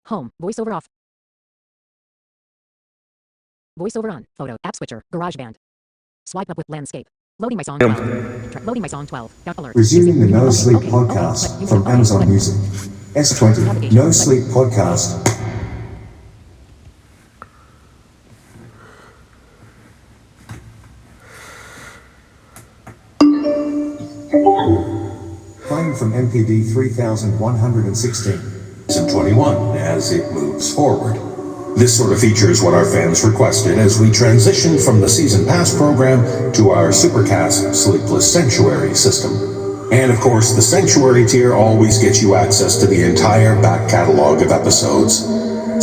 Home. Voiceover off. Voiceover on. Photo. App switcher. GarageBand. Swipe up with landscape. Loading my song 12. Loading my song 12. Alert. Resuming the No Sleep podcast from Amazon Music. S20 No Sleep podcast. Playing from MPD 3116. Season 21 as it moves forward. This sort of feature is what our fans requested as we transition from the Season Pass program to our Supercast Sleepless Sanctuary system. And of course, the Sanctuary tier always gets you access to the entire back catalog of episodes.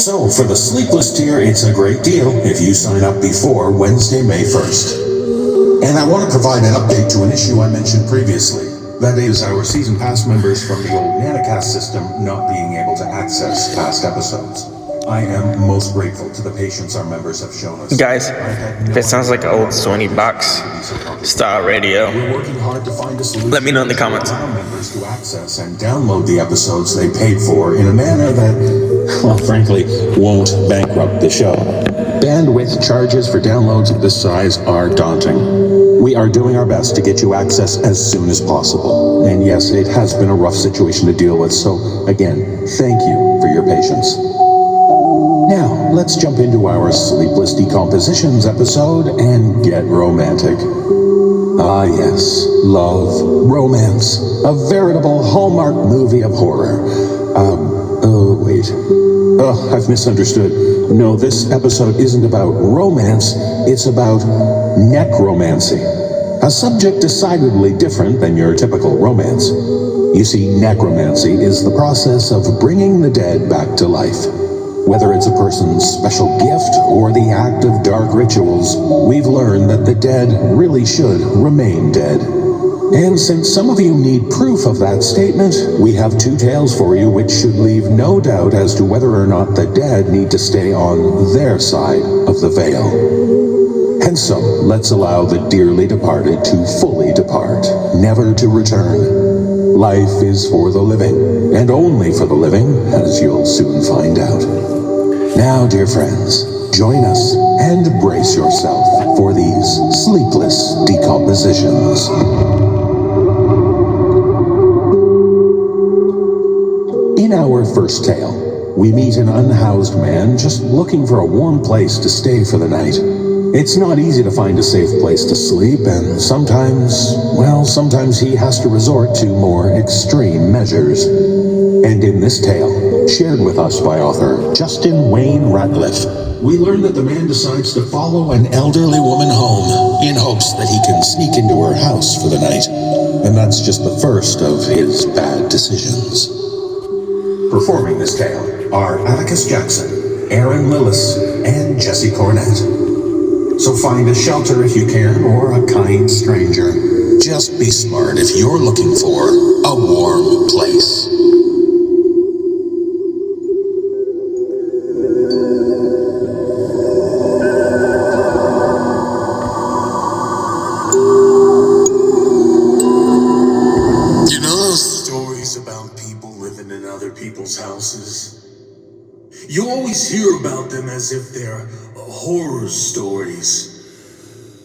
So for the Sleepless tier, it's a great deal if you sign up before Wednesday, May 1st. And I want to provide an update to an issue I mentioned previously. That is our Season Pass members from the old Nanocast system not being able to access past episodes. I am most grateful to the patience our members have shown us. Guys, that sounds like an old Sony box style radio. We're working hard to find a solution. Let me know in the comments. To allow members to access and download the episodes they paid for in a manner that, well, frankly, won't bankrupt the show. Bandwidth charges for downloads of this size are daunting. We are doing our best to get you access as soon as possible. And yes, it has been a rough situation to deal with, so again, thank you for your patience. Now, let's jump into our Sleepless Decompositions episode and get romantic. Ah yes, love, romance, a veritable Hallmark movie of horror. I've misunderstood. No, this episode isn't about romance, it's about necromancy. A subject decidedly different than your typical romance. You see, necromancy is the process of bringing the dead back to life. Whether it's a person's special gift or the act of dark rituals, we've learned that the dead really should remain dead. And since some of you need proof of that statement, we have two tales for you which should leave no doubt as to whether or not the dead need to stay on their side of the veil. And so, let's allow the dearly departed to fully depart, never to return. Life is for the living, and only for the living, as you'll soon find out. Now, dear friends, join us and brace yourself for these sleepless decompositions. In our first tale, we meet an unhoused man just looking for a warm place to stay for the night. It's not easy to find a safe place to sleep, and sometimes he has to resort to more extreme measures. And in this tale, shared with us by author Justin Wayne Ratliff, we learn that the man decides to follow an elderly woman home in hopes that he can sneak into her house for the night. And that's just the first of his bad decisions. Performing this tale are Atticus Jackson, Aaron Lillis, and Jesse Cornett. So find a shelter if you can, or a kind stranger. Just be smart if you're looking for a warm place. You know those stories about people living in other people's houses? You always hear about them as if they're horror stories.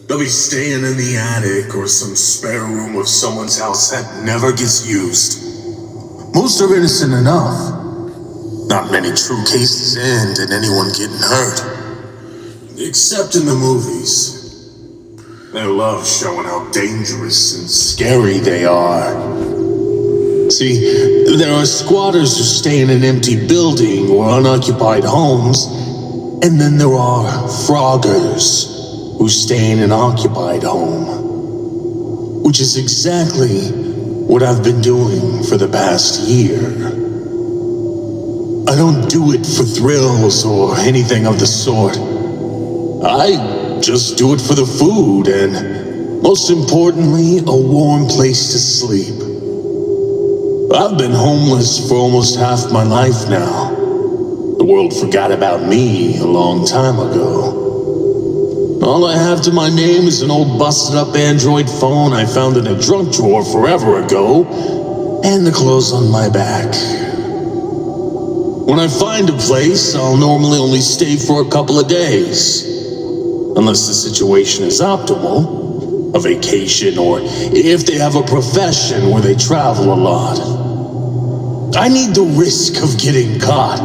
They'll be staying in the attic or some spare room of someone's house that never gets used. Most are innocent enough. Not many true cases end in anyone getting hurt. Except in the movies. They love showing how dangerous and scary they are. See, there are squatters who stay in an empty building or unoccupied homes, and then there are froggers who stay in an occupied home, which is exactly what I've been doing for the past year. I don't do it for thrills or anything of the sort. I just do it for the food and, most importantly, a warm place to sleep. I've been homeless for almost half my life now. The world forgot about me a long time ago. All I have to my name is an old busted up Android phone I found in a junk drawer forever ago, and the clothes on my back. When I find a place, I'll normally only stay for a couple of days. Unless the situation is optimal, a vacation, or if they have a profession where they travel a lot. I need the risk of getting caught,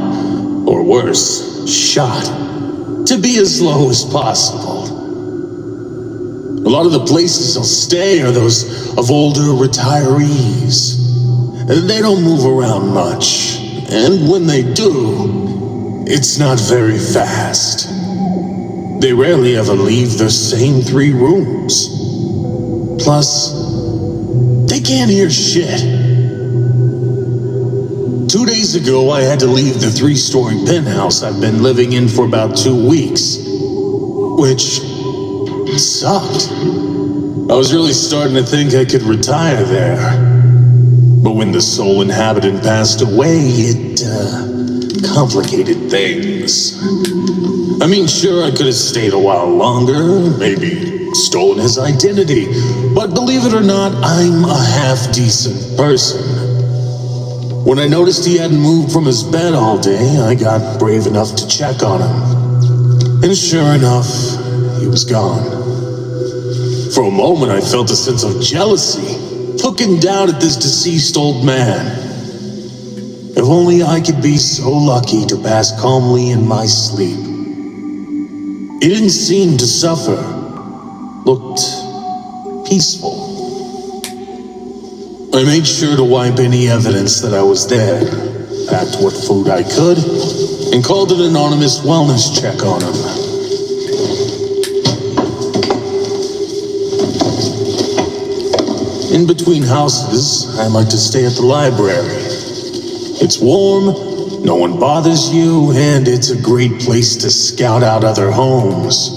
or worse, shot, to be as low as possible. A lot of the places I'll stay are those of older retirees. They don't move around much, and when they do, it's not very fast. They rarely ever leave their same 3 rooms. Plus, they can't hear shit. 2 days ago, I had to leave the 3-story penthouse I've been living in for about 2 weeks, which sucked. I was really starting to think I could retire there. But when the sole inhabitant passed away, it complicated things. I mean, sure, I could have stayed a while longer, maybe stolen his identity, but believe it or not, I'm a half-decent person. When I noticed he hadn't moved from his bed all day, I got brave enough to check on him. And sure enough, he was gone. For a moment, I felt a sense of jealousy, looking down at this deceased old man. If only I could be so lucky to pass calmly in my sleep. He didn't seem to suffer, looked peaceful. I made sure to wipe any evidence that I was there, packed what food I could, and called an anonymous wellness check on him. In between houses, I like to stay at the library. It's warm, no one bothers you, and it's a great place to scout out other homes.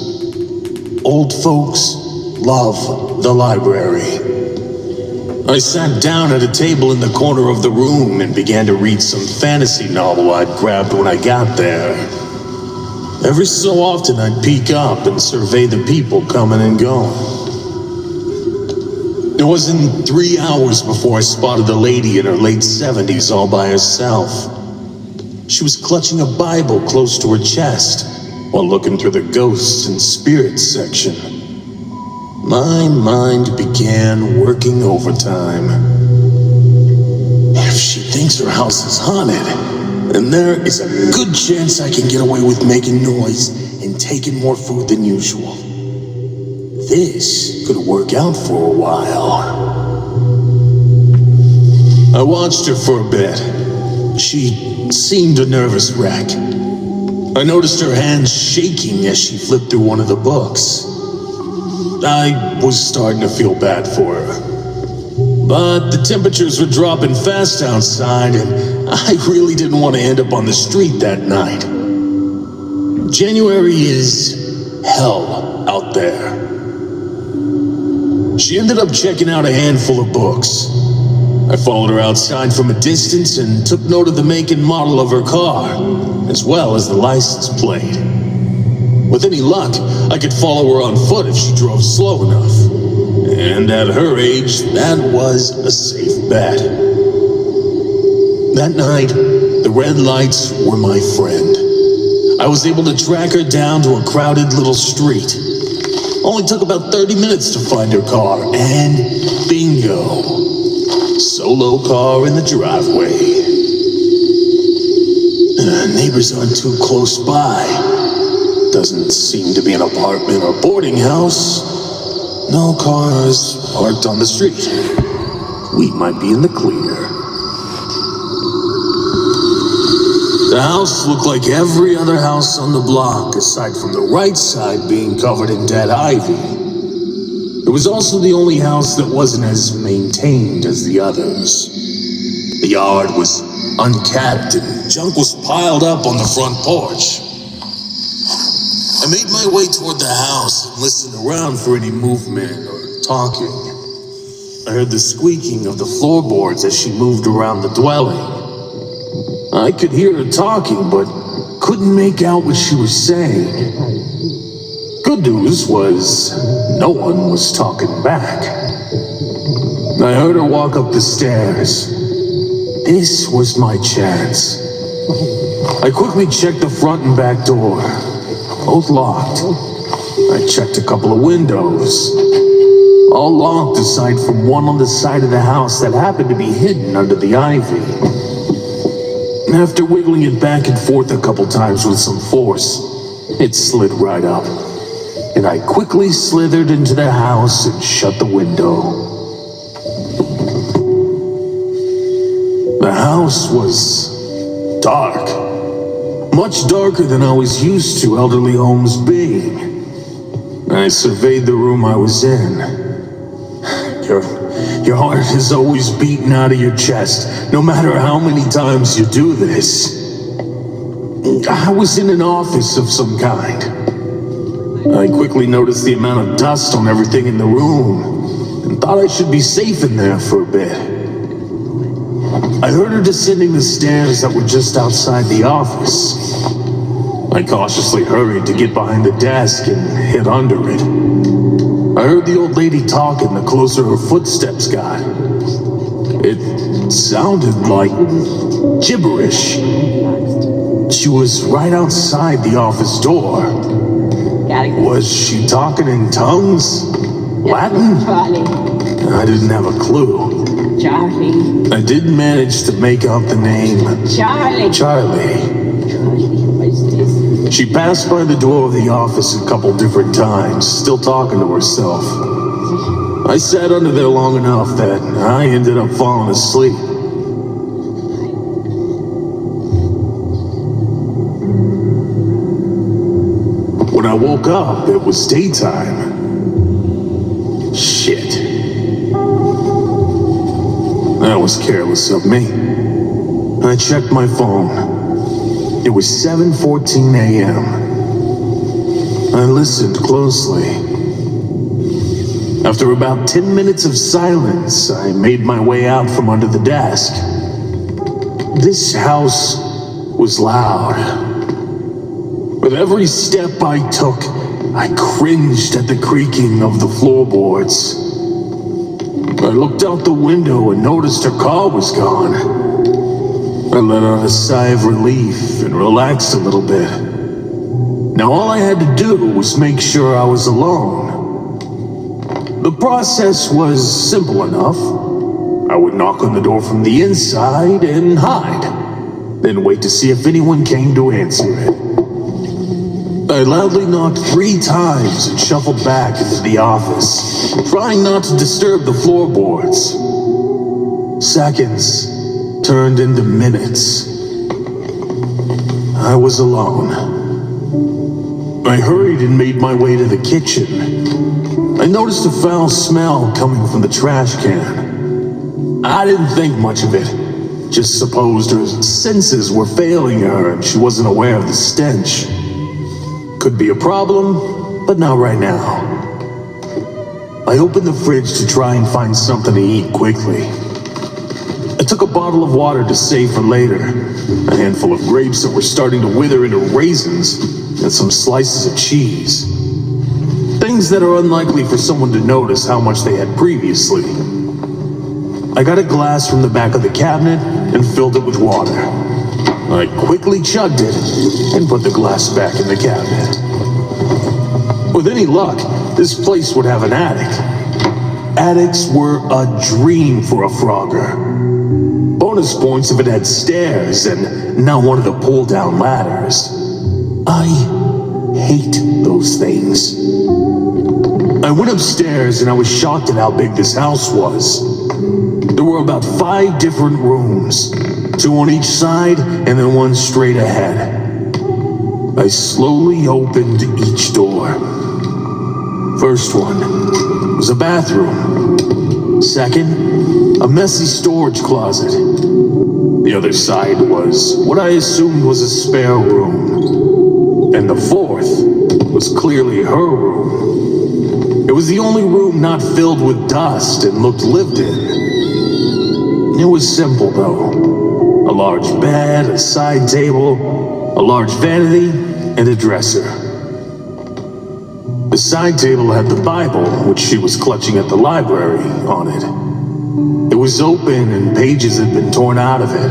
Old folks love the library. I sat down at a table in the corner of the room and began to read some fantasy novel I'd grabbed when I got there. Every so often I'd peek up and survey the people coming and going. It wasn't 3 hours before I spotted a lady in her late 70s all by herself. She was clutching a Bible close to her chest while looking through the ghosts and spirits section. My mind began working overtime. If she thinks her house is haunted, then there is a good chance I can get away with making noise and taking more food than usual. This could work out for a while. I watched her for a bit. She seemed a nervous wreck. I noticed her hands shaking as she flipped through one of the books. I was starting to feel bad for her. But the temperatures were dropping fast outside, and I really didn't want to end up on the street that night. January is hell out there. She ended up checking out a handful of books. I followed her outside from a distance and took note of the make and model of her car, as well as the license plate. With any luck, I could follow her on foot if she drove slow enough. And at her age, that was a safe bet. That night, the red lights were my friend. I was able to track her down to a crowded little street. Only took about 30 minutes to find her car, and bingo. Solo car in the driveway. Neighbors aren't too close by. Doesn't seem to be an apartment or boarding house. No cars parked on the street. We might be in the clear. The house looked like every other house on the block, aside from the right side being covered in dead ivy. It was also the only house that wasn't as maintained as the others. The yard was unkept and junk was piled up on the front porch. I made my way toward the house and listened around for any movement or talking. I heard the squeaking of the floorboards as she moved around the dwelling. I could hear her talking, but couldn't make out what she was saying. Good news was no one was talking back. I heard her walk up the stairs. This was my chance. I quickly checked the front and back door. Both locked. I checked a couple of windows. All locked aside from one on the side of the house that happened to be hidden under the ivy. After wiggling it back and forth a couple times with some force, it slid right up. And I quickly slithered into the house and shut the window. The house was dark. Much darker than I was used to elderly homes being. I surveyed the room I was in. Your heart is always beating out of your chest, no matter how many times you do this. I was in an office of some kind. I quickly noticed the amount of dust on everything in the room, and thought I should be safe in there for a bit. I heard her descending the stairs that were just outside the office. I cautiously hurried to get behind the desk and hid under it. I heard the old lady talking the closer her footsteps got. It sounded like gibberish. She was right outside the office door. Was she talking in tongues? Latin? I didn't have a clue. Charlie. I did manage to make out the name Charlie. Charlie. What's this? She passed by the door of the office a couple different times, still talking to herself. I sat under there long enough that I ended up falling asleep. When I woke up, it was daytime. Shit. That was careless of me. I checked my phone. It was 7:14 a.m. I listened closely. After about 10 minutes of silence, I made my way out from under the desk. This house was loud. With every step I took, I cringed at the creaking of the floorboards. I looked out the window and noticed her car was gone. I let out a sigh of relief and relaxed a little bit. Now all I had to do was make sure I was alone. The process was simple enough. I would knock on the door from the inside and hide, then wait to see if anyone came to answer it. I loudly knocked 3 times and shuffled back into the office, trying not to disturb the floorboards. Seconds turned into minutes. I was alone. I hurried and made my way to the kitchen. I noticed a foul smell coming from the trash can. I didn't think much of it, just supposed her senses were failing her and she wasn't aware of the stench. Could be a problem, but not right now. I opened the fridge to try and find something to eat quickly. I took a bottle of water to save for later, a handful of grapes that were starting to wither into raisins, and some slices of cheese. Things that are unlikely for someone to notice how much they had previously. I got a glass from the back of the cabinet and filled it with water. I quickly chugged it and put the glass back in the cabinet. With any luck, this place would have an attic. Attics were a dream for a Frogger. Bonus points if it had stairs and not one of the pull-down ladders. I hate those things. I went upstairs and I was shocked at how big this house was. There were about 5 different rooms, 2 on each side and then 1 straight ahead. I slowly opened each door. First one was a bathroom. Second, a messy storage closet. The other side was what I assumed was a spare room. And the fourth was clearly her room. It was the only room not filled with dust and looked lived in. It was simple though. A large bed, a side table, a large vanity, and a dresser. The side table had the Bible, which she was clutching at the library, on it. It was open and pages had been torn out of it.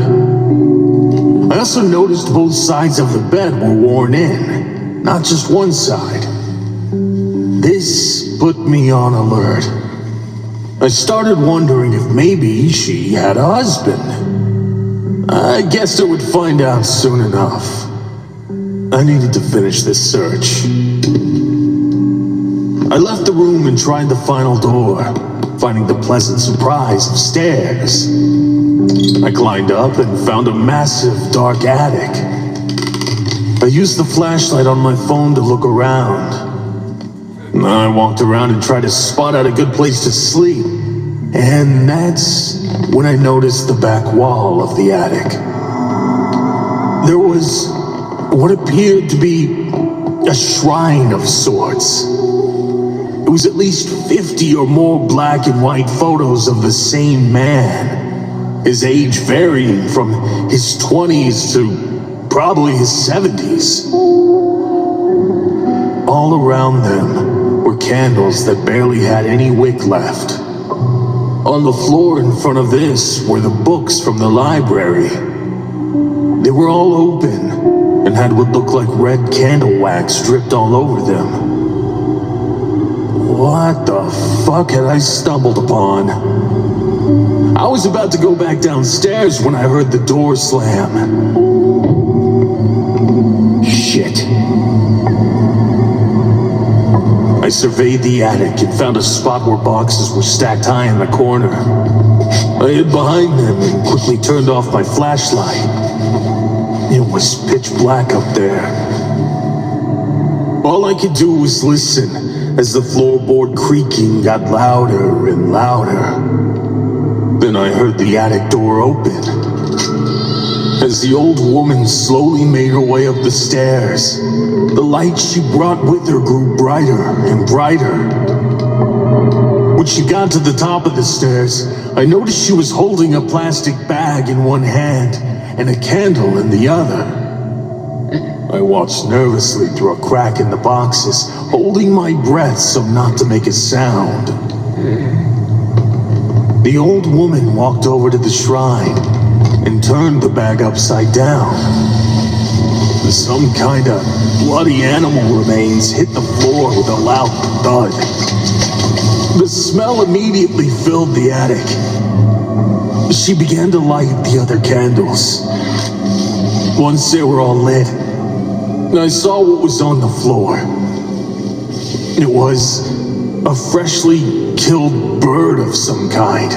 I also noticed both sides of the bed were worn in, not just one side. This put me on alert. I started wondering if maybe she had a husband. I guessed I would find out soon enough. I needed to finish this search. I left the room and tried the final door, finding the pleasant surprise of stairs. I climbed up and found a massive dark attic. I used the flashlight on my phone to look around. I walked around and tried to spot out a good place to sleep. And that's when I noticed the back wall of the attic. There was what appeared to be a shrine of sorts. It was at least 50 or more black and white photos of the same man, his age varying from his 20s to probably his 70s. All around them were candles that barely had any wick left. On the floor in front of this were the books from the library. They were all open and had what looked like red candle wax dripped all over them. What the fuck had I stumbled upon? I was about to go back downstairs when I heard the door slam. Shit. I surveyed the attic and found a spot where boxes were stacked high in the corner. I hid behind them and quickly turned off my flashlight. It was pitch black up there. All I could do was listen as the floorboard creaking got louder and louder. Then I heard the attic door open. As the old woman slowly made her way up the stairs, the light she brought with her grew brighter and brighter. When she got to the top of the stairs, I noticed she was holding a plastic bag in one hand and a candle in the other. I watched nervously through a crack in the boxes, holding my breath so not to make a sound. The old woman walked over to the shrine and turned the bag upside down. Some kind of bloody animal remains hit the floor with a loud thud. The smell immediately filled the attic. She began to light the other candles. Once they were all lit, I saw what was on the floor. It was a freshly killed bird of some kind.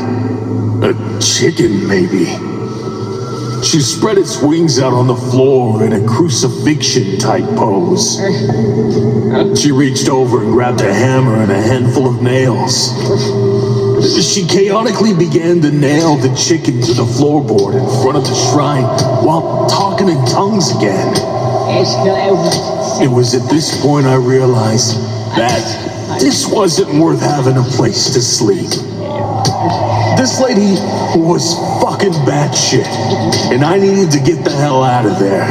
A chicken, maybe. She spread its wings out on the floor in a crucifixion-type pose. She reached over and grabbed a hammer and a handful of nails. She chaotically began to nail the chicken to the floorboard in front of the shrine while talking in tongues again. It was at this point I realized that this wasn't worth having a place to sleep. This lady was fucking batshit, and I needed to get the hell out of there.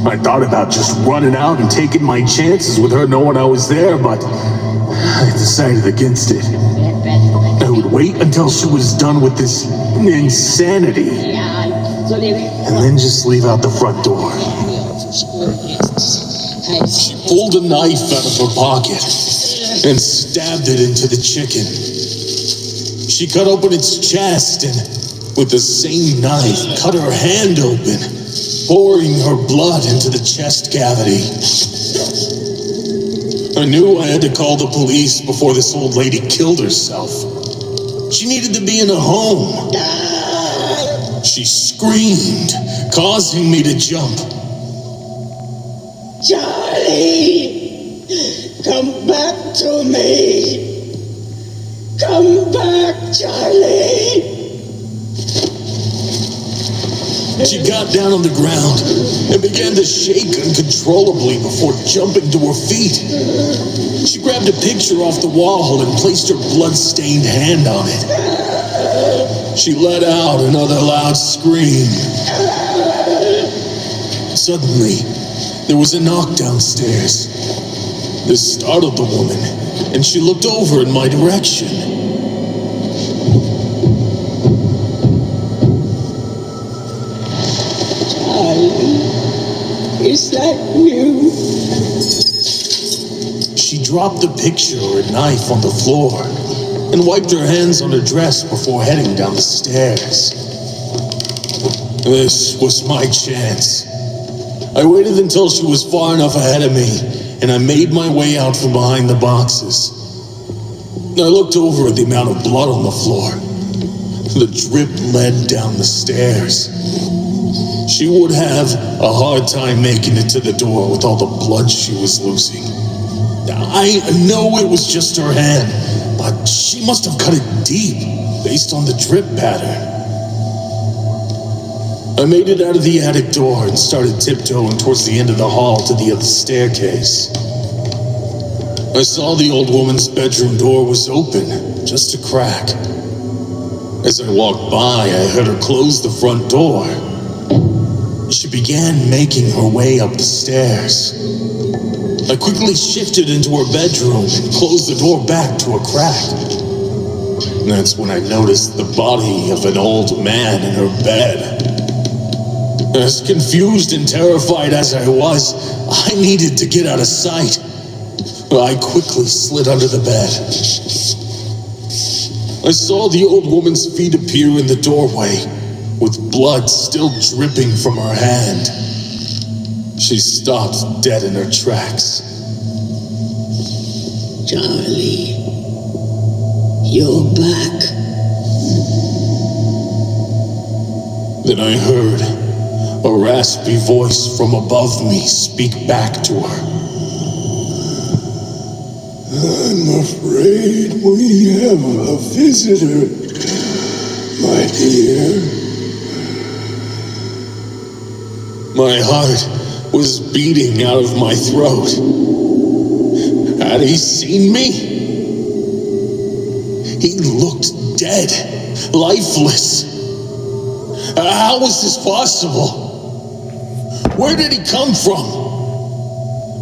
I thought about just running out and taking my chances with her knowing I was there, but I decided against it. I would wait until she was done with this insanity, and then just leave out the front door. She pulled a knife out of her pocket and stabbed it into the chicken. She cut open its chest and, with the same knife, cut her hand open, pouring her blood into the chest cavity. I knew I had to call the police before this old lady killed herself. She needed to be in a home. She screamed, causing me to jump. Charlie, come back to me. Come back, Charlie. She got down on the ground and began to shake uncontrollably before jumping to her feet. She grabbed a picture off the wall and placed her blood-stained hand on it. She let out another loud scream. Suddenly, there was a knock downstairs. This startled the woman, and she looked over in my direction. Is that you? She dropped the picture and knife on the floor and wiped her hands on her dress before heading down the stairs. This was my chance. I waited until she was far enough ahead of me, and I made my way out from behind the boxes. I looked over at the amount of blood on the floor. The drip led down the stairs. She would have a hard time making it to the door with all the blood she was losing. I know it was just her hand, but she must have cut it deep based on the drip pattern. I made it out of the attic door and started tiptoeing towards the end of the hall to the other staircase. I saw the old woman's bedroom door was open, just a crack. As I walked by, I heard her close the front door. She began making her way up the stairs. I quickly shifted into her bedroom and closed the door back to a crack. And that's when I noticed the body of an old man in her bed. As confused and terrified as I was, I needed to get out of sight. I quickly slid under the bed. I saw the old woman's feet appear in the doorway, with blood still dripping from her hand. She stopped dead in her tracks. Charlie, you're back. Then I heard a raspy voice from above me speak back to her. I'm afraid we have a visitor, my dear. My heart was beating out of my throat. Had he seen me? He looked dead, lifeless. How was this possible? Where did he come from?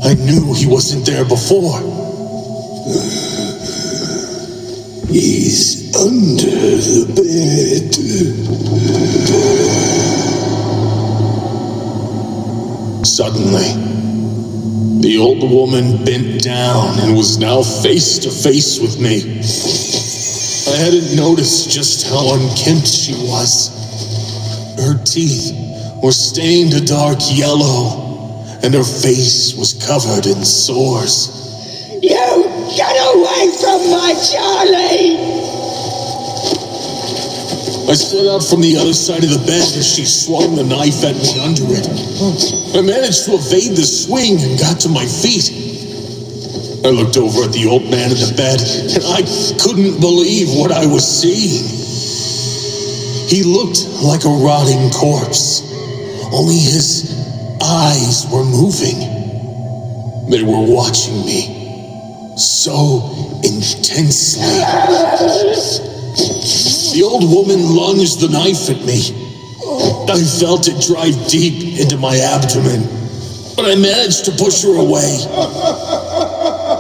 I knew he wasn't there before. He's under the bed. Suddenly, the old woman bent down and was now face to face with me. I hadn't noticed just how unkempt she was. Her teeth were stained a dark yellow, and her face was covered in sores. You get away from my Charlie! I slid out from the other side of the bed as she swung the knife at me under it. I managed to evade the swing and got to my feet. I looked over at the old man in the bed, and I couldn't believe what I was seeing. He looked like a rotting corpse. Only his eyes were moving. They were watching me so intensely. The old woman lunged the knife at me. I felt it drive deep into my abdomen, but I managed to push her away.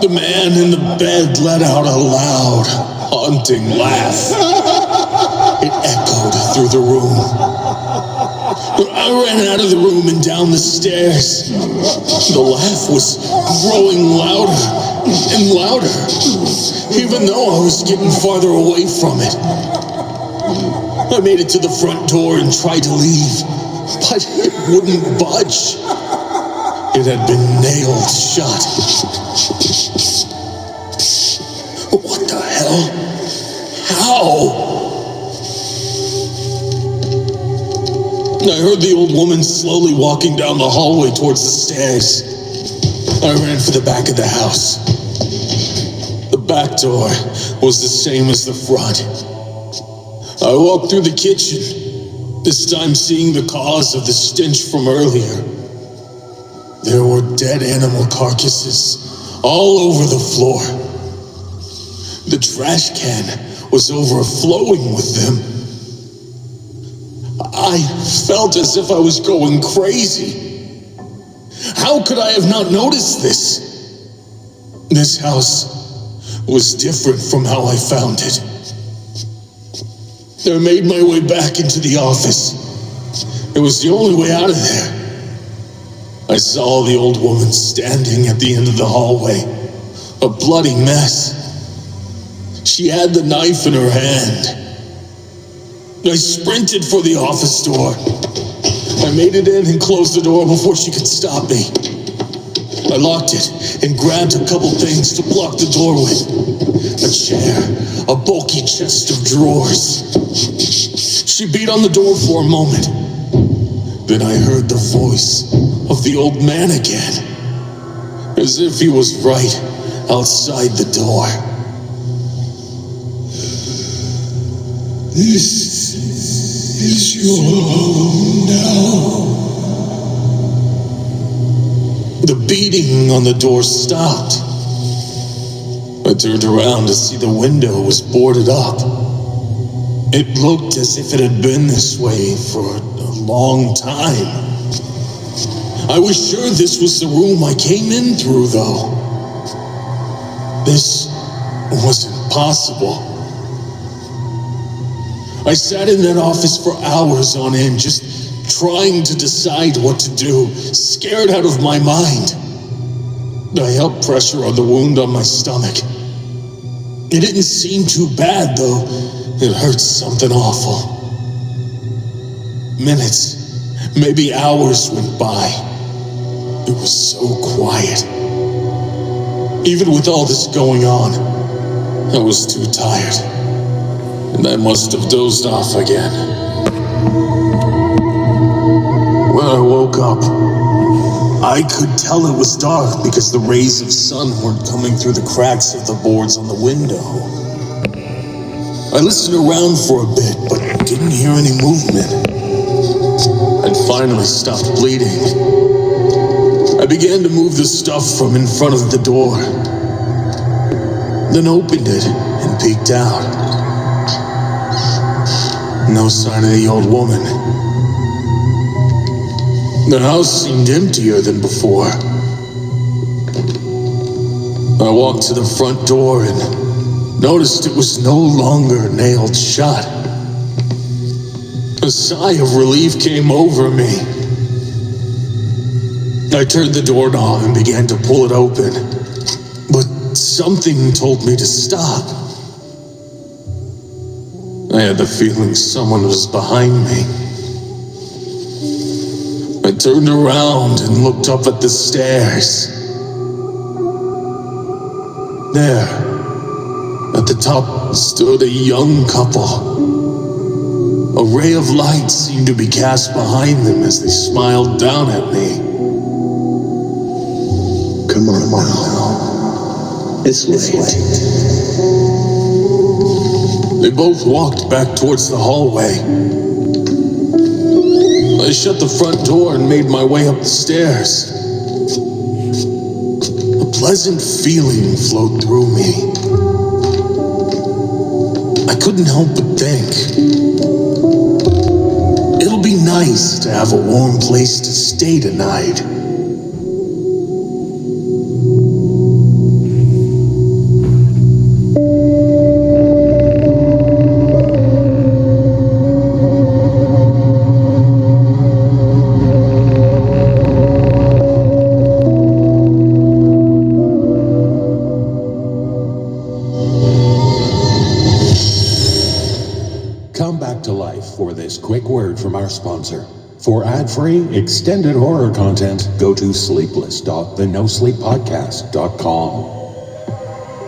The man in the bed let out a loud, haunting laugh. It echoed through the room. I ran out of the room and down the stairs. The laugh was growing louder and louder, even though I was getting farther away from it. I made it to the front door and tried to leave, but it wouldn't budge. It had been nailed shut. What the hell? How? I heard the old woman slowly walking down the hallway towards the stairs. I ran for the back of the house. The back door was the same as the front. I walked through the kitchen, this time seeing the cause of the stench from earlier. There were dead animal carcasses all over the floor. The trash can was overflowing with them. I felt as if I was going crazy. How could I have not noticed this? This house was different from how I found it. I made my way back into the office. It was the only way out of there. I saw the old woman standing at the end of the hallway, a bloody mess. She had the knife in her hand. I sprinted for the office door. I made it in and closed the door before she could stop me. I locked it and grabbed a couple things to block the door with. A chair, a bulky chest of drawers. She beat on the door for a moment. Then I heard the voice of the old man again, as if he was right outside the door. This is your home now. The beating on the door stopped. I turned around to see the window was boarded up. It looked as if it had been this way for a long time. I was sure this was the room I came in through, though. This wasn't possible. I sat in that office for hours on end, just trying to decide what to do, scared out of my mind. I held pressure on the wound on my stomach. It didn't seem too bad, though. It hurt something awful. Minutes, maybe hours went by. It was so quiet. Even with all this going on, I was too tired. And I must have dozed off again. When I woke up, I could tell it was dark because the rays of sun weren't coming through the cracks of the boards on the window. I listened around for a bit, but didn't hear any movement. I'd finally stopped bleeding. I began to move the stuff from in front of the door, then opened it and peeked out. No sign of the old woman. The house seemed emptier than before. I walked to the front door and noticed it was no longer nailed shut. A sigh of relief came over me. I turned the doorknob and began to pull it open, but something told me to stop. I had the feeling someone was behind me. I turned around and looked up at the stairs. There, at the top, stood a young couple. A ray of light seemed to be cast behind them as they smiled down at me. Come on now. This way. They both walked back towards the hallway. I shut the front door and made my way up the stairs. A pleasant feeling flowed through me. I couldn't help but think, it'll be nice to have a warm place to stay tonight. Come back to life for this quick word from our sponsor. For ad-free, extended horror content, go to sleepless.thenosleeppodcast.com.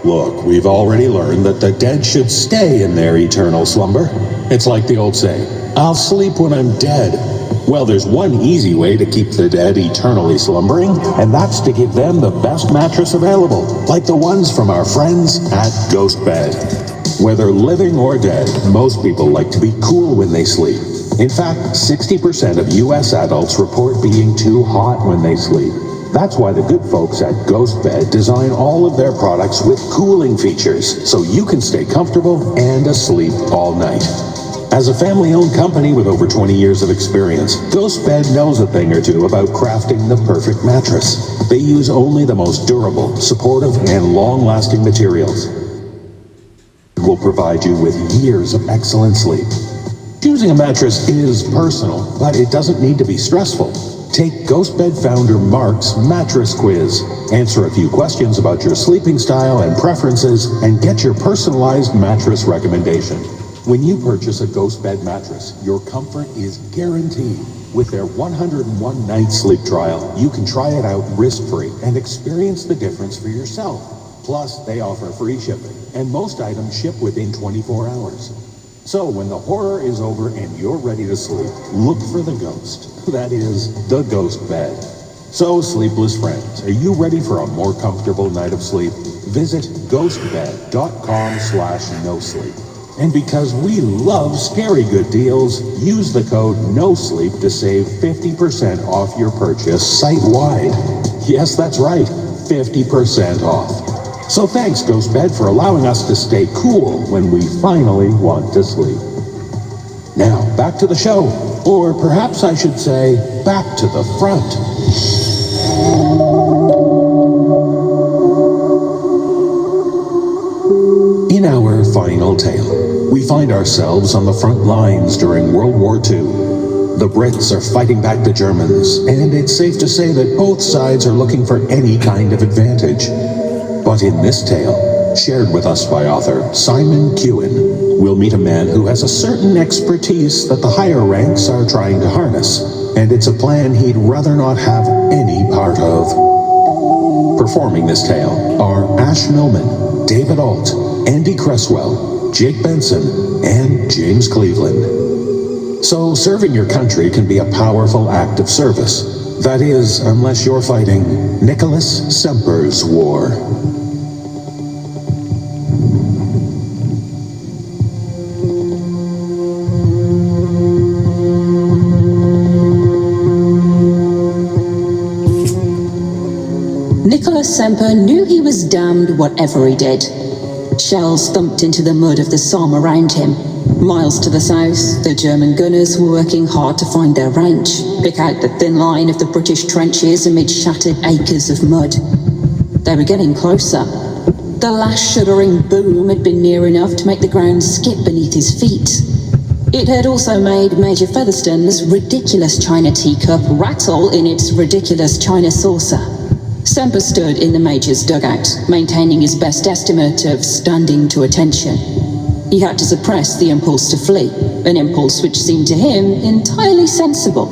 Look, we've already learned that the dead should stay in their eternal slumber. It's like the old saying, I'll sleep when I'm dead. Well, there's one easy way to keep the dead eternally slumbering, and that's to give them the best mattress available, like the ones from our friends at Ghost Bed. Whether living or dead, most people like to be cool when they sleep. In fact, 60% of U.S. adults report being too hot when they sleep. That's why the good folks at Ghost Bed design all of their products with cooling features, so you can stay comfortable and asleep all night. As a family-owned company with over 20 years of experience, Ghost Bed knows a thing or two about crafting the perfect mattress. They use only the most durable, supportive, and long-lasting materials. Will provide you with years of excellent sleep. Choosing a mattress is personal, but it doesn't need to be stressful. Take GhostBed founder Mark's mattress quiz. Answer a few questions about your sleeping style and preferences, and get your personalized mattress recommendation. When you purchase a GhostBed mattress, your comfort is guaranteed. With their 101-night sleep trial, you can try it out risk-free and experience the difference for yourself. Plus, they offer free shipping, and most items ship within 24 hours. So when the horror is over and you're ready to sleep, look for the ghost. That is, the Ghost Bed. So, sleepless friends, are you ready for a more comfortable night of sleep? Visit ghostbed.com/nosleep. And because we love scary good deals, use the code NOSLEEP to save 50% off your purchase site-wide. Yes, that's right, 50% off. So thanks, GhostBed, for allowing us to stay cool when we finally want to sleep. Now, back to the show. Or perhaps I should say, back to the front. In our final tale, we find ourselves on the front lines during World War II. The Brits are fighting back the Germans, and it's safe to say that both sides are looking for any kind of advantage. But in this tale, shared with us by author Simon Kewen, we'll meet a man who has a certain expertise that the higher ranks are trying to harness, and it's a plan he'd rather not have any part of. Performing this tale are Ash Millman, David Alt, Andy Cresswell, Jake Benson, and James Cleveland. So serving your country can be a powerful act of service. That is, unless you're fighting Nicholas Semper's war. Nicholas Semper knew he was damned whatever he did. Shells thumped into the mud of the Somme around him. Miles to the south, the German gunners were working hard to find their range, pick out the thin line of the British trenches amid shattered acres of mud. They were getting closer. The last shuddering boom had been near enough to make the ground skip beneath his feet. It had also made Major Featherstone's ridiculous china teacup rattle in its ridiculous china saucer. Semper stood in the Major's dugout, maintaining his best estimate of standing to attention. He had to suppress the impulse to flee, an impulse which seemed to him entirely sensible.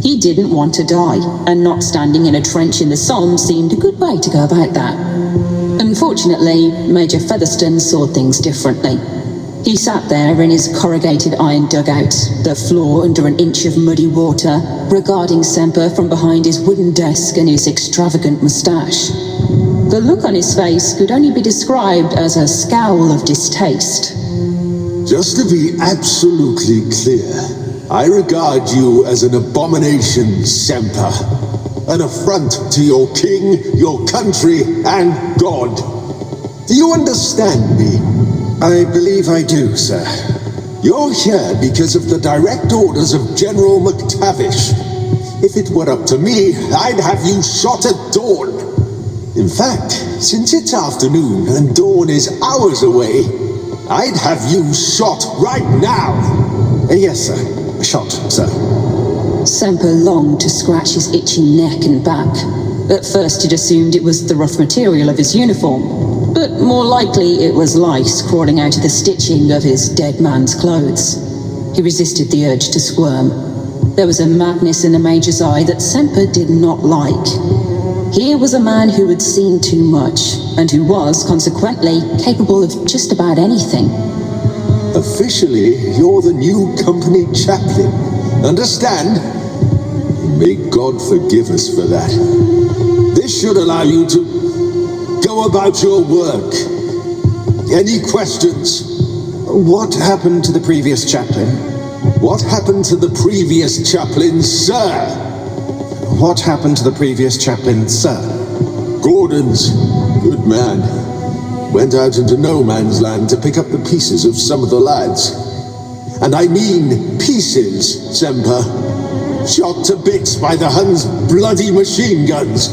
He didn't want to die, and not standing in a trench in the Somme seemed a good way to go about that. Unfortunately, Major Featherstone saw things differently. He sat there in his corrugated iron dugout, the floor under an inch of muddy water, regarding Semper from behind his wooden desk and his extravagant moustache. The look on his face could only be described as a scowl of distaste. Just to be absolutely clear, I regard you as an abomination, Semper. An affront to your king, your country, and God. Do you understand me? I believe I do, sir. You're here because of the direct orders of General McTavish. If it were up to me, I'd have you shot at dawn. In fact, since it's afternoon and dawn is hours away, I'd have you shot right now. Yes, sir. Shot, sir. Semper longed to scratch his itching neck and back. At first he'd assumed it was the rough material of his uniform, but more likely it was lice crawling out of the stitching of his dead man's clothes. He resisted the urge to squirm. There was a madness in the Major's eye that Semper did not like. Here was a man who had seen too much, and who was, consequently, capable of just about anything. Officially, you're the new company chaplain. Understand? May God forgive us for that. This should allow you to go about your work. Any questions? What happened to the previous chaplain? What happened to the previous chaplain, sir? What happened to the previous chaplain, sir? Gordon's, good man, went out into no man's land to pick up the pieces of some of the lads. And I mean pieces, Semper. Shot to bits by the Huns' bloody machine guns.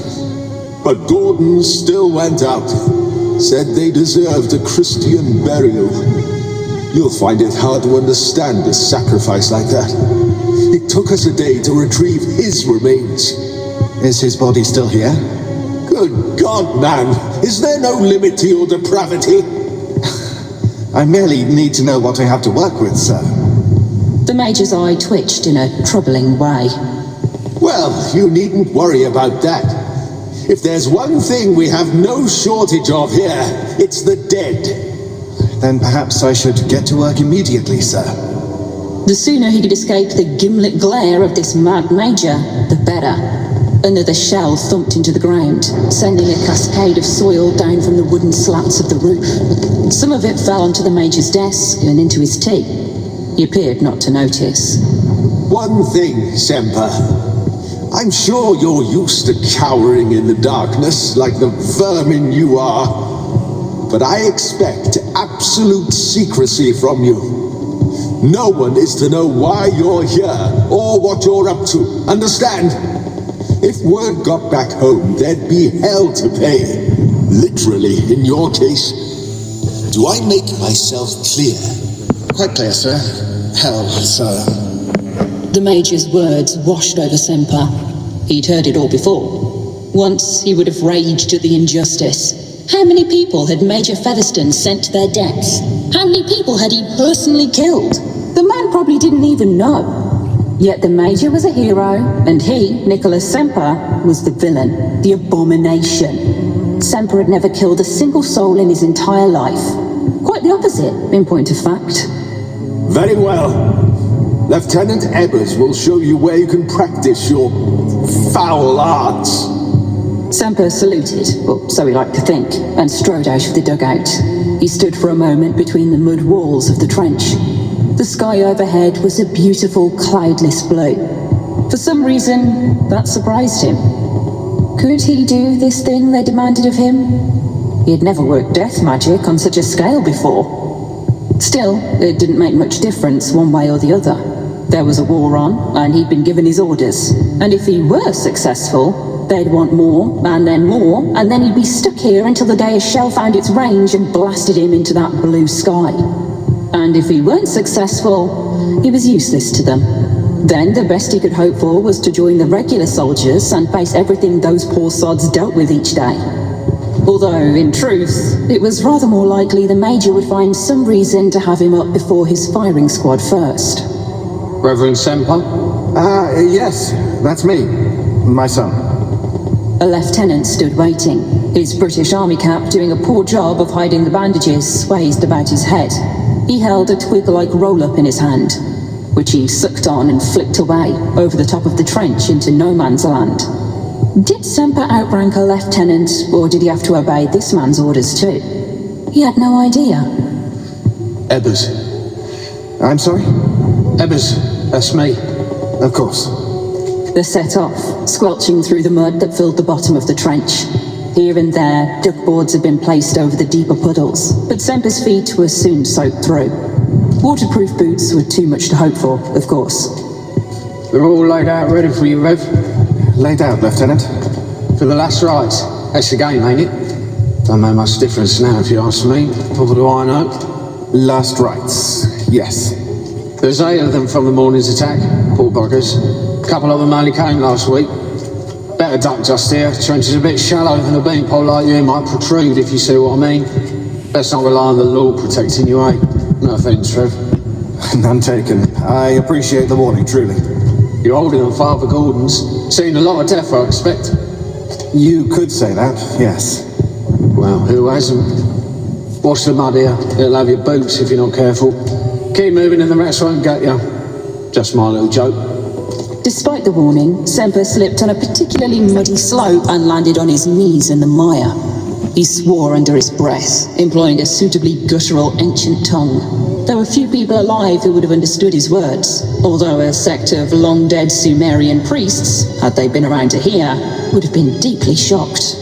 But Gordon still went out. Said they deserved a Christian burial. You'll find it hard to understand a sacrifice like that. It took us a day to retrieve his remains. Is his body still here? Good God, man! Is there no limit to your depravity? I merely need to know what I have to work with, sir. The Major's eye twitched in a troubling way. Well, you needn't worry about that. If there's one thing we have no shortage of here, it's the dead. Then perhaps I should get to work immediately, sir. The sooner he could escape the gimlet glare of this mad Major, the better. Another shell thumped into the ground, sending a cascade of soil down from the wooden slats of the roof. Some of it fell onto the Major's desk and into his tea. He appeared not to notice. One thing, Semper. I'm sure you're used to cowering in the darkness like the vermin you are. But I expect absolute secrecy from you. No one is to know why you're here or what you're up to. Understand? If word got back home, there'd be hell to pay. Literally, in your case. Do I make myself clear? Quite clear, sir. Hell, sir. The Major's words washed over Semper. He'd heard it all before. Once he would have raged at the injustice. How many people had Major Featherstone sent to their deaths? How many people had he personally killed? The man probably didn't even know. Yet the Major was a hero, and he, Nicholas Semper, was the villain, the abomination. Semper had never killed a single soul in his entire life. Quite the opposite, in point of fact. Very well. Lieutenant Ebbers will show you where you can practice your foul arts. Semper saluted, or so he liked to think, and strode out of the dugout. He stood for a moment between the mud walls of the trench. The sky overhead was a beautiful, cloudless blue. For some reason, that surprised him. Could he do this thing they demanded of him? He had never worked death magic on such a scale before. Still, it didn't make much difference one way or the other. There was a war on, and he'd been given his orders. And if he were successful, they'd want more, and then he'd be stuck here until the day a shell found its range and blasted him into that blue sky. And if he weren't successful, he was useless to them. Then the best he could hope for was to join the regular soldiers and face everything those poor sods dealt with each day. Although, in truth, it was rather more likely the Major would find some reason to have him up before his firing squad first. Reverend Semper? Yes, that's me. My son. A lieutenant stood waiting, his British Army cap doing a poor job of hiding the bandages swathed about his head. He held a twig-like roll-up in his hand, which he sucked on and flicked away over the top of the trench into no man's land. Did Semper outrank a lieutenant, or did he have to obey this man's orders too? He had no idea. Ebbers. I'm sorry? Ebbers, that's me. Of course. They set off, squelching through the mud that filled the bottom of the trench. Here and there, duckboards had been placed over the deeper puddles, but Semper's feet were soon soaked through. Waterproof boots were too much to hope for, of course. They're all laid out ready for you, Rev. Laid out, Lieutenant. For the last rites. That's the game, ain't it? Don't make much difference now, if you ask me. What do I know? Last rites, yes. There's 8 of them from the morning's attack. Poor buggers. A couple of them only came last week. Better duck just here. Trench is a bit shallow, and a beanpole like you might protrude, if you see what I mean. Best not rely on the law protecting you, eh? No offence, Trev. None taken. I appreciate the warning, truly. You're older than Father Gordon's. Seen a lot of death, I expect. You could say that, yes. Well, who hasn't? Wash the mud here. It'll have your boots if you're not careful. Keep moving and the rats won't get you. Just my little joke. Despite the warning, Semper slipped on a particularly muddy slope and landed on his knees in the mire. He swore under his breath, employing a suitably guttural ancient tongue. There were few people alive who would have understood his words, although a sect of long-dead Sumerian priests, had they been around to hear, would have been deeply shocked.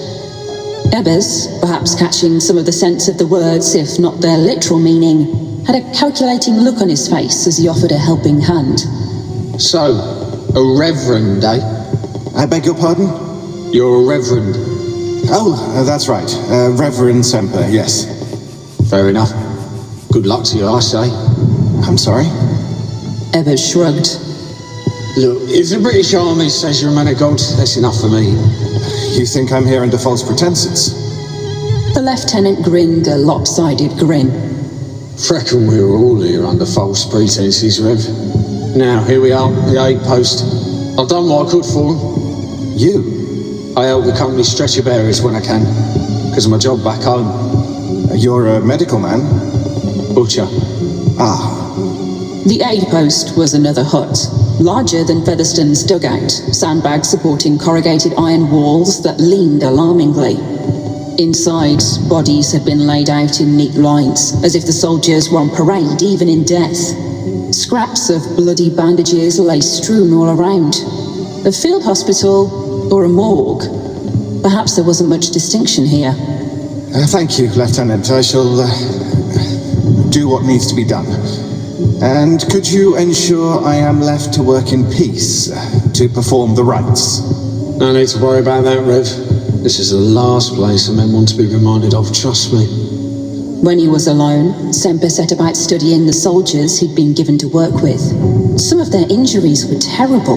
Ebbers, perhaps catching some of the sense of the words, if not their literal meaning, had a calculating look on his face as he offered a helping hand. So, a reverend, eh? I beg your pardon? You're a reverend. Oh, that's right. Reverend Semper, yes. Fair enough. Good luck to you, I say. I'm sorry? Ebbers shrugged. Look, if the British Army says you're a man of God, that's enough for me. You think I'm here under false pretenses? The lieutenant grinned a lopsided grin. Reckon we were all here under false pretenses, Rev. Now, here we are, the aid post. I've done what I could for them. You? I help the company stretcher bearers when I can, because of my job back home. You're a medical man? Butcher. Ah. The aid post was another hut, larger than Featherstone's dugout, sandbags supporting corrugated iron walls that leaned alarmingly. Inside, bodies had been laid out in neat lines, as if the soldiers were on parade even in death. Scraps of bloody bandages lay strewn all around. A field hospital or a morgue? Perhaps there wasn't much distinction here. Thank you, Lieutenant. I shall do what needs to be done. And could you ensure I am left to work in peace, to perform the rites? No need to worry about that, Rev. This is the last place the men want to be reminded of, trust me. When he was alone, Semper set about studying the soldiers he'd been given to work with. Some of their injuries were terrible.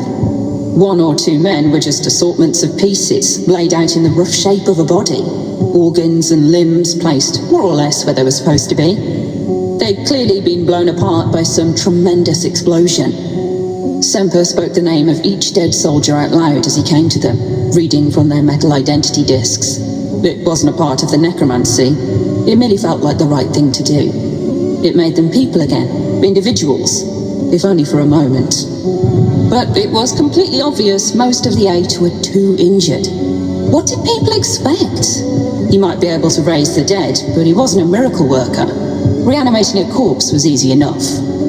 1 or 2 men were just assortments of pieces, laid out in the rough shape of a body. Organs and limbs placed more or less where they were supposed to be. They'd clearly been blown apart by some tremendous explosion. Semper spoke the name of each dead soldier out loud as he came to them, reading from their metal identity discs. It wasn't a part of the necromancy. It merely felt like the right thing to do. It made them people again, individuals, if only for a moment. But it was completely obvious most of the 8 were too injured. What did people expect? He might be able to raise the dead, but he wasn't a miracle worker. Reanimating a corpse was easy enough.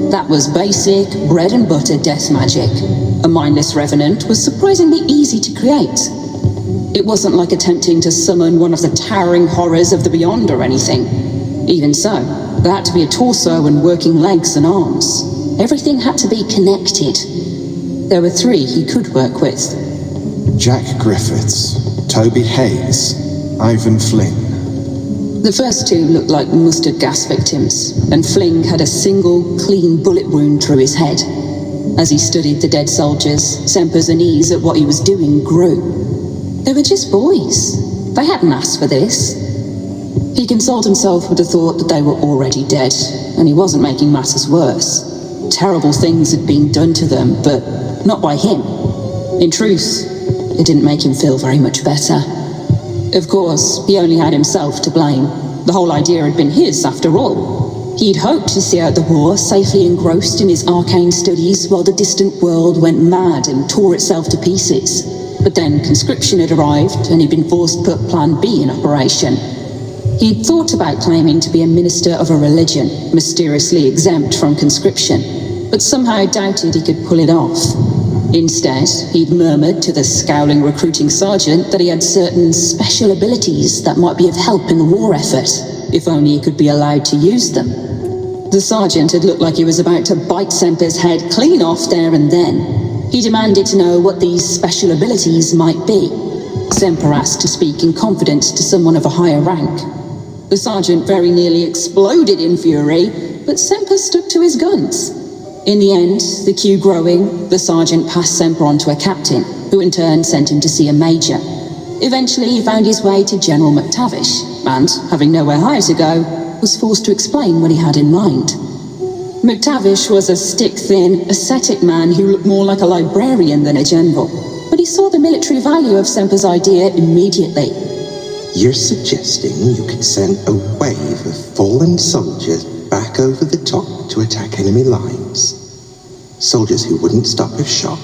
That was basic, bread and butter death magic. A mindless revenant was surprisingly easy to create. It wasn't like attempting to summon one of the towering horrors of the beyond or anything. Even so, there had to be a torso and working legs and arms. Everything had to be connected. There were 3 he could work with. Jack Griffiths, Toby Hayes, Ivan Flynn. The first 2 looked like mustard gas victims, and Fling had a single, clean bullet wound through his head. As he studied the dead soldiers, Semper's unease at what he was doing grew. They were just boys. They hadn't asked for this. He consoled himself with the thought that they were already dead, and he wasn't making matters worse. Terrible things had been done to them, but not by him. In truth, it didn't make him feel very much better. Of course, he only had himself to blame. The whole idea had been his, after all. He'd hoped to see out the war, safely engrossed in his arcane studies, while the distant world went mad and tore itself to pieces. But then conscription had arrived, and he'd been forced to put Plan B in operation. He'd thought about claiming to be a minister of a religion, mysteriously exempt from conscription, but somehow doubted he could pull it off. Instead, he'd murmured to the scowling recruiting sergeant that he had certain special abilities that might be of help in the war effort, if only he could be allowed to use them. The sergeant had looked like he was about to bite Semper's head clean off there and then. He demanded to know what these special abilities might be. Semper asked to speak in confidence to someone of a higher rank. The sergeant very nearly exploded in fury, but Semper stuck to his guns. In the end, the queue growing, the sergeant passed Semper on to a captain, who in turn sent him to see a major. Eventually, he found his way to General McTavish, and, having nowhere higher to go, was forced to explain what he had in mind. McTavish was a stick-thin, ascetic man who looked more like a librarian than a general, but he saw the military value of Semper's idea immediately. You're suggesting you could send a wave of fallen soldiers back over the top to attack enemy lines? Soldiers who wouldn't stop if shot,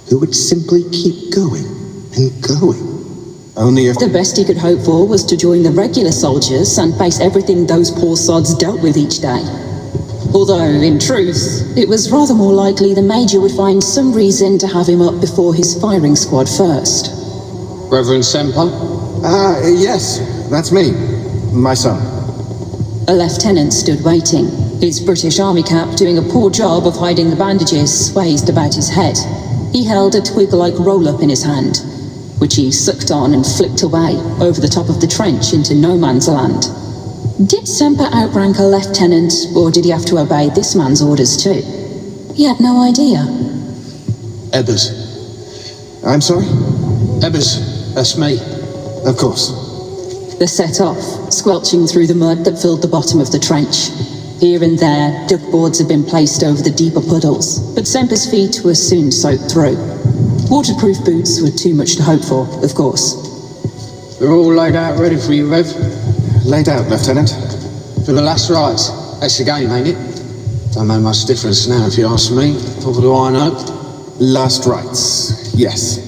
who would simply keep going and going. Only if the best he could hope for was to join the regular soldiers and face everything those poor sods dealt with each day. Although, in truth, it was rather more likely the Major would find some reason to have him up before his firing squad first. Reverend Semper? Yes, that's me. My son. A lieutenant stood waiting, his British Army cap doing a poor job of hiding the bandages swathed about his head. He held a twig-like roll-up in his hand, which he sucked on and flicked away over the top of the trench into no man's land. Did Semper outrank a lieutenant, or did he have to obey this man's orders too? He had no idea. Ebbers. I'm sorry? Ebbers, that's me. Of course. They set off, squelching through the mud that filled the bottom of the trench. Here and there, duckboards had been placed over the deeper puddles, but Semper's feet were soon soaked through. Waterproof boots were too much to hope for, of course. They're all laid out ready for you, Rev. Laid out, Lieutenant. For the last rites. That's the game, ain't it? Don't make much difference now if you ask me. What do I know? Last rites, yes.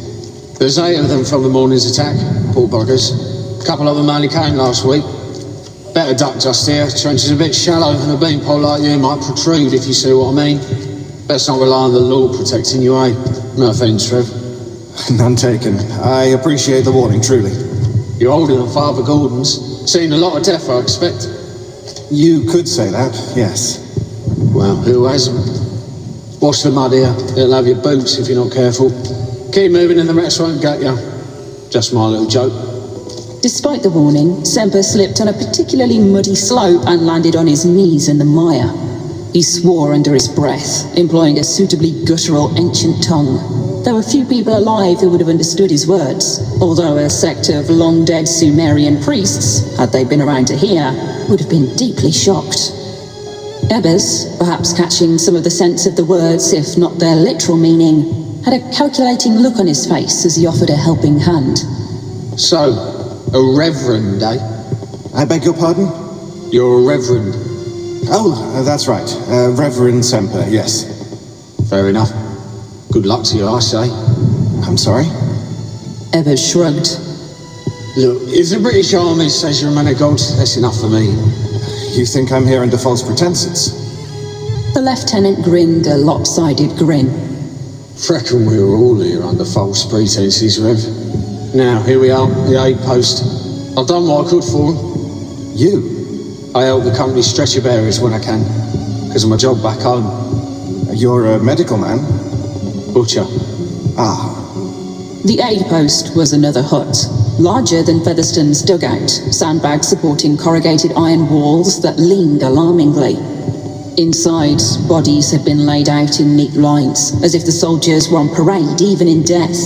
There's 8 of them from the morning's attack, poor buggers. A couple of them only came last week. Better duck just here. Trench is a bit shallow and a beanpole like you might protrude, if you see what I mean. Best not rely on the law protecting you, eh? No offence, Trev. None taken. I appreciate the warning, truly. You're older than Father Gordon's. Seen a lot of death, I expect. You could say that, yes. Well, who hasn't? Wash the mud here. It'll have your boots if you're not careful. Keep moving and the rats won't get you. Just my little joke. Despite the warning, Semper slipped on a particularly muddy slope and landed on his knees in the mire. He swore under his breath, employing a suitably guttural ancient tongue. There were few people alive who would have understood his words, although a sect of long-dead Sumerian priests, had they been around to hear, would have been deeply shocked. Ebbers, perhaps catching some of the sense of the words, if not their literal meaning, had a calculating look on his face as he offered a helping hand. So, a reverend, eh? I beg your pardon? You're a reverend. Oh, that's right. Reverend Semper, yes. Fair enough. Good luck to you, I say. I'm sorry? Ebbers shrugged. Look, if the British Army says you're a man of God, that's enough for me. You think I'm here under false pretenses? The lieutenant grinned a lopsided grin. Reckon we were all here under false pretenses, Rev. Now, here we are, the aid post. I've done what I could for them. You? I help the company stretcher bearers when I can, because of my job back home. You're a medical man? Butcher. Ah. The aid post was another hut, larger than Featherstone's dugout, sandbags supporting corrugated iron walls that leaned alarmingly. Inside, bodies had been laid out in neat lines, as if the soldiers were on parade even in death.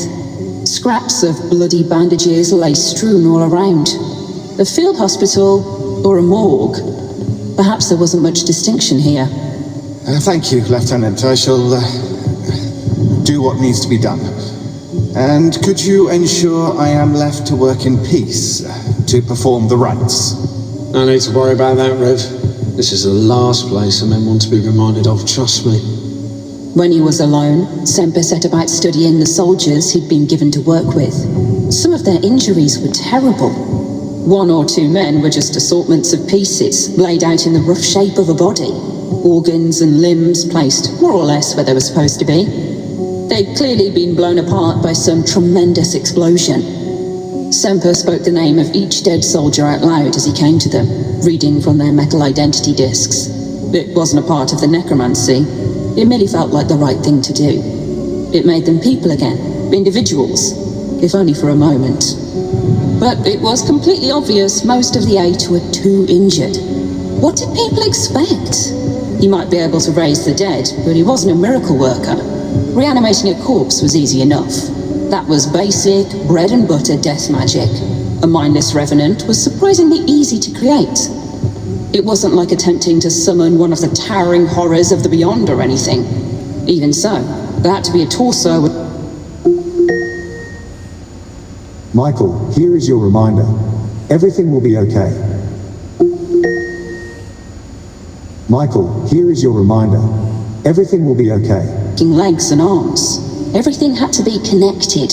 Scraps of bloody bandages lay strewn all around. A field hospital or a morgue. Perhaps there wasn't much distinction here. Thank you, Lieutenant. I shall do what needs to be done. And could you ensure I am left to work in peace to perform the rites? No need to worry about that, Rev. This is the last place the men want to be reminded of, trust me. When he was alone, Semper set about studying the soldiers he'd been given to work with. Some of their injuries were terrible. 1 or 2 men were just assortments of pieces laid out in the rough shape of a body. Organs and limbs placed more or less where they were supposed to be. They'd clearly been blown apart by some tremendous explosion. Semper spoke the name of each dead soldier out loud as he came to them, reading from their metal identity discs. It wasn't a part of the necromancy. It merely felt like the right thing to do. It made them people again, individuals, if only for a moment. But it was completely obvious most of the 8 were too injured. What did people expect? He might be able to raise the dead, but he wasn't a miracle worker. Reanimating a corpse was easy enough. That was basic, bread and butter death magic. A mindless revenant was surprisingly easy to create. It wasn't like attempting to summon one of the towering horrors of the beyond or anything. Even so, there had to be a torso with... Michael, here is your reminder. Everything will be okay. Michael, here is your reminder. Everything will be okay. Legs and arms. Everything had to be connected.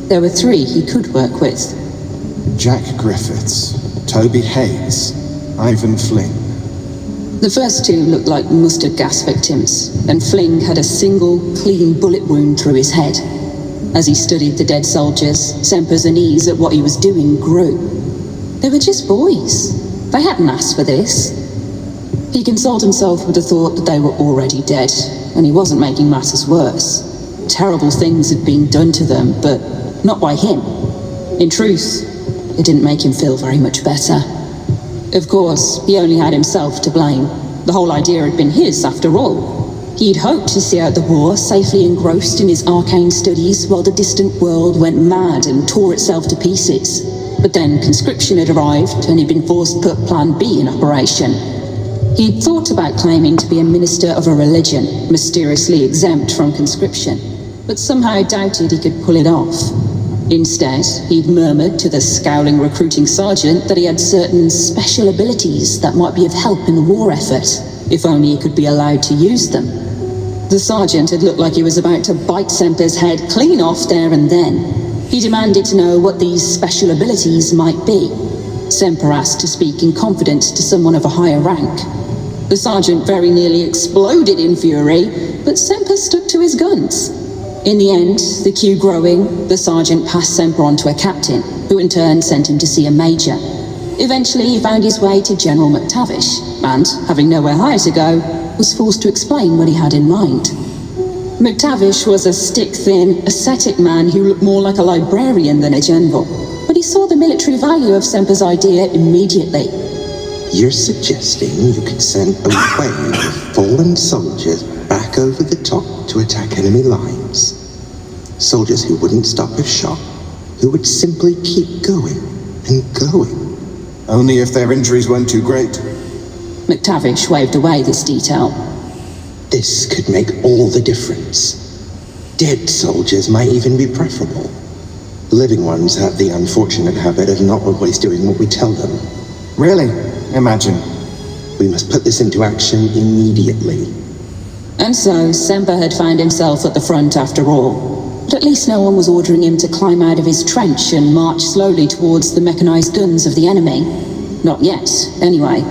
There were 3 he could work with. Jack Griffiths, Toby Hayes, Ivan Fling. The first 2 looked like mustard gas victims, and Fling had a single, clean bullet wound through his head. As he studied the dead soldiers, Semper's unease at what he was doing grew. They were just boys. They hadn't asked for this. He consoled himself with the thought that they were already dead, and he wasn't making matters worse. Terrible things had been done to them, but not by him. In truth, it didn't make him feel very much better. Of course, he only had himself to blame. The whole idea had been his, after all. He'd hoped to see out the war, safely engrossed in his arcane studies, while the distant world went mad and tore itself to pieces. But then conscription had arrived, and he'd been forced to put Plan B in operation. He'd thought about claiming to be a minister of a religion, mysteriously exempt from conscription, but somehow doubted he could pull it off. Instead, he'd murmured to the scowling recruiting sergeant that he had certain special abilities that might be of help in the war effort, if only he could be allowed to use them. The sergeant had looked like he was about to bite Semper's head clean off there and then. He demanded to know what these special abilities might be. Semper asked to speak in confidence to someone of a higher rank. The sergeant very nearly exploded in fury, but Semper stuck to his guns. In the end, the queue growing, the sergeant passed Semper on to a captain, who in turn sent him to see a major. Eventually, he found his way to General McTavish, and, having nowhere higher to go, was forced to explain what he had in mind. McTavish was a stick-thin, ascetic man who looked more like a librarian than a general, but he saw the military value of Semper's idea immediately. You're suggesting you could send a wave of fallen soldiers back over the top to attack enemy lines? Soldiers who wouldn't stop if shot, who would simply keep going and going? Only if their injuries weren't too great. McTavish waved away this detail. This could make all the difference. Dead soldiers might even be preferable. Living ones have the unfortunate habit of not always doing what we tell them. Really? Imagine. We must put this into action immediately. And so, Semper had found himself at the front after all. But at least no one was ordering him to climb out of his trench and march slowly towards the mechanized guns of the enemy. Not yet, anyway.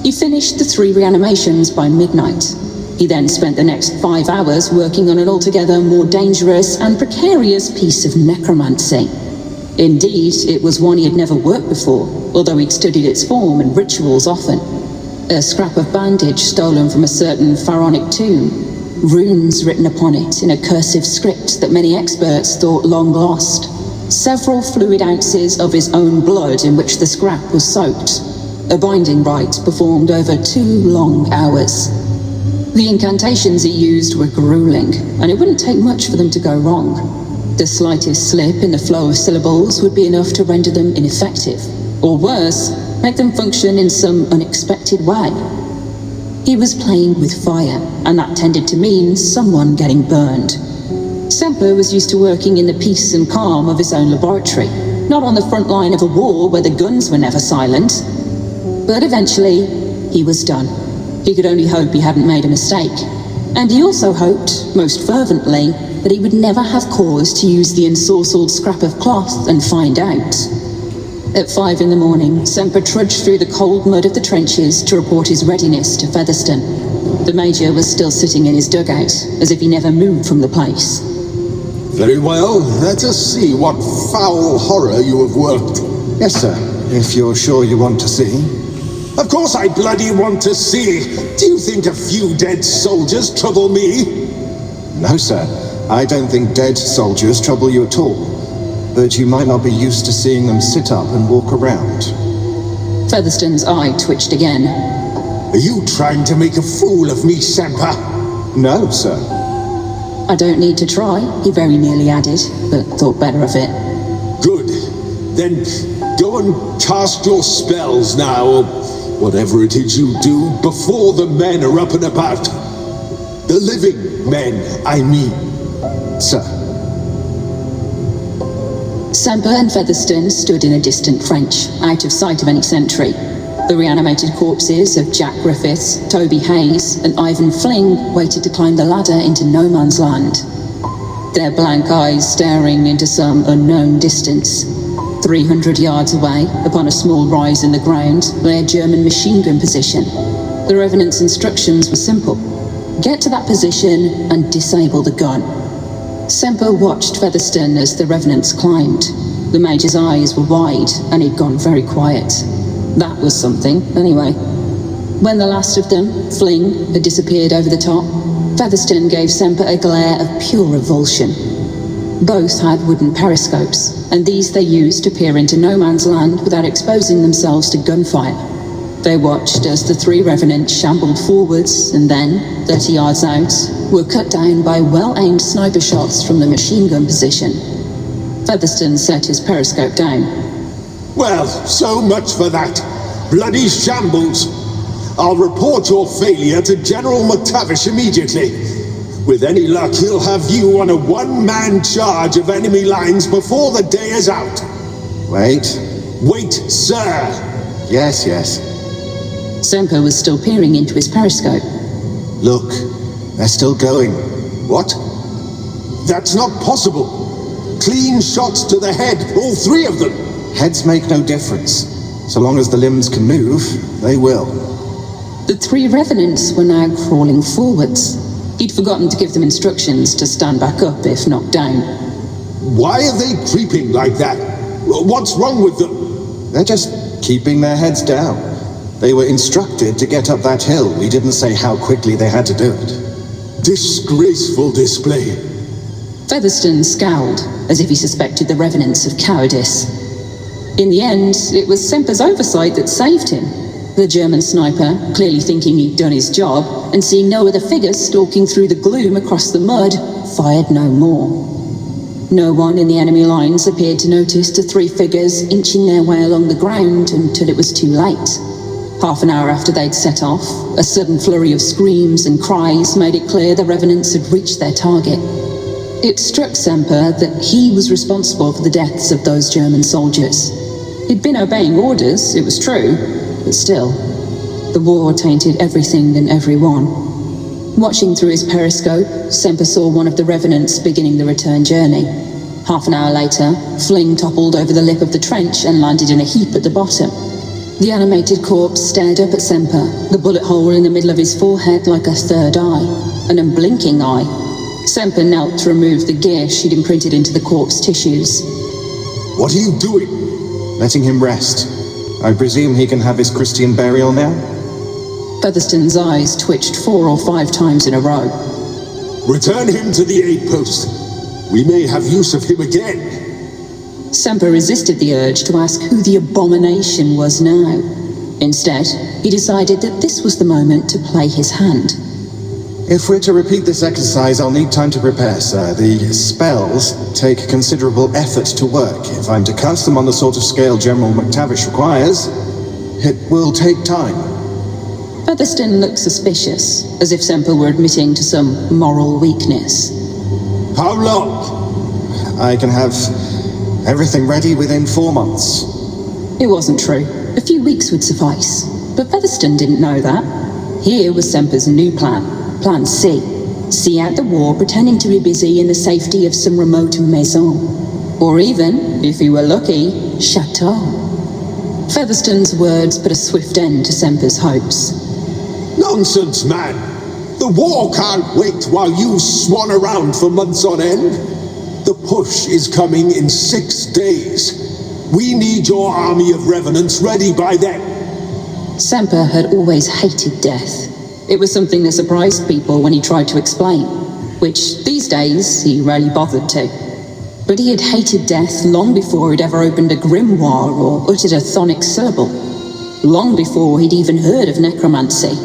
He finished the 3 reanimations by midnight. He then spent the next 5 hours working on an altogether more dangerous and precarious piece of necromancy. Indeed, it was one he had never worked before, although he'd studied its form and rituals often. A scrap of bandage stolen from a certain pharaonic tomb, runes written upon it in a cursive script that many experts thought long lost, several fluid ounces of his own blood in which the scrap was soaked, a binding rite performed over 2 long hours. The incantations he used were grueling, and it wouldn't take much for them to go wrong. The slightest slip in the flow of syllables would be enough to render them ineffective, or worse, make them function in some unexpected way. He was playing with fire, and that tended to mean someone getting burned. Semper was used to working in the peace and calm of his own laboratory, not on the front line of a war where the guns were never silent. But eventually, he was done. He could only hope he hadn't made a mistake. And he also hoped, most fervently, that he would never have cause to use the ensorcelled scrap of cloth and find out. At 5 in the morning, Semper trudged through the cold mud of the trenches to report his readiness to Featherston. The Major was still sitting in his dugout, as if he never moved from the place. Very well, let us see what foul horror you have worked. Yes, sir, if you're sure you want to see. Of course I bloody want to see. Do you think a few dead soldiers trouble me? No, sir. I don't think dead soldiers trouble you at all. But you might not be used to seeing them sit up and walk around. Featherston's eye twitched again. Are you trying to make a fool of me, Semper? No, sir. I don't need to try, he very nearly added, but thought better of it. Good. Then go and cast your spells now, or whatever it is you do, before the men are up and about. The living men, I mean. Sir. Semper and Featherston stood in a distant trench, out of sight of any sentry. The reanimated corpses of Jack Griffiths, Toby Hayes, and Ivan Fling waited to climb the ladder into no man's land. Their blank eyes staring into some unknown distance. 300 yards away, upon a small rise in the ground, lay a German machine gun position. The Revenant's instructions were simple. Get to that position and disable the gun. Semper watched Featherston as the Revenants climbed. The Major's eyes were wide, and he'd gone very quiet. That was something, anyway. When the last of them, Fling, had disappeared over the top, Featherston gave Semper a glare of pure revulsion. Both had wooden periscopes, and these they used to peer into no man's land without exposing themselves to gunfire. They watched as the three revenants shambled forwards and then, 30 yards out, were cut down by well-aimed sniper shots from the machine gun position. Featherston set his periscope down. Well, so much for that. Bloody shambles. I'll report your failure to General McTavish immediately. With any luck, he'll have you on a one-man charge of enemy lines before the day is out. Wait. Wait, sir. Yes, yes. Semper was still peering into his periscope. Look, they're still going. What? That's not possible. Clean shots to the head, all three of them. Heads make no difference. So long as the limbs can move, they will. The three revenants were now crawling forwards. He'd forgotten to give them instructions to stand back up if knocked down. Why are they creeping like that? What's wrong with them? They're just keeping their heads down. They were instructed to get up that hill. We didn't say how quickly they had to do it. Disgraceful display. Featherston scowled, as if he suspected the revenants of cowardice. In the end, it was Semper's oversight that saved him. The German sniper, clearly thinking he'd done his job, and seeing no other figure stalking through the gloom across the mud, fired no more. No one in the enemy lines appeared to notice the three figures inching their way along the ground until it was too late. Half an hour after they'd set off, a sudden flurry of screams and cries made it clear the revenants had reached their target. It struck Semper that he was responsible for the deaths of those German soldiers. He'd been obeying orders, it was true, but still, the war tainted everything and everyone. Watching through his periscope, Semper saw one of the revenants beginning the return journey. Half an hour later, Fling toppled over the lip of the trench and landed in a heap at the bottom. The animated corpse stared up at Semper, the bullet hole in the middle of his forehead like a third eye, an unblinking eye. Semper knelt to remove the gear she'd imprinted into the corpse tissues. What are you doing? Letting him rest. I presume he can have his Christian burial now? Featherston's eyes twitched 4 or 5 times in a row. Return him to the aid post. We may have use of him again. Semper resisted the urge to ask who the abomination was now. Instead, he decided that this was the moment to play his hand. If we're to repeat this exercise, I'll need time to prepare, sir. The spells take considerable effort to work. If I'm to cast them on the sort of scale General McTavish requires, it will take time. Featherston looked suspicious, as if Semper were admitting to some moral weakness. How long? I can have everything ready within 4 months. It wasn't true. A few weeks would suffice. But Featherston didn't know that. Here was Semper's new plan. Plan C. See out the war pretending to be busy in the safety of some remote maison. Or even, if he were lucky, chateau. Featherston's words put a swift end to Semper's hopes. Nonsense, man! The war can't wait while you swan around for months on end. The push is coming in 6 days. We need your army of revenants ready by then. Semper had always hated death. It was something that surprised people when he tried to explain, which these days he rarely bothered to. But he had hated death long before he'd ever opened a grimoire or uttered a chthonic syllable. Long before he'd even heard of necromancy.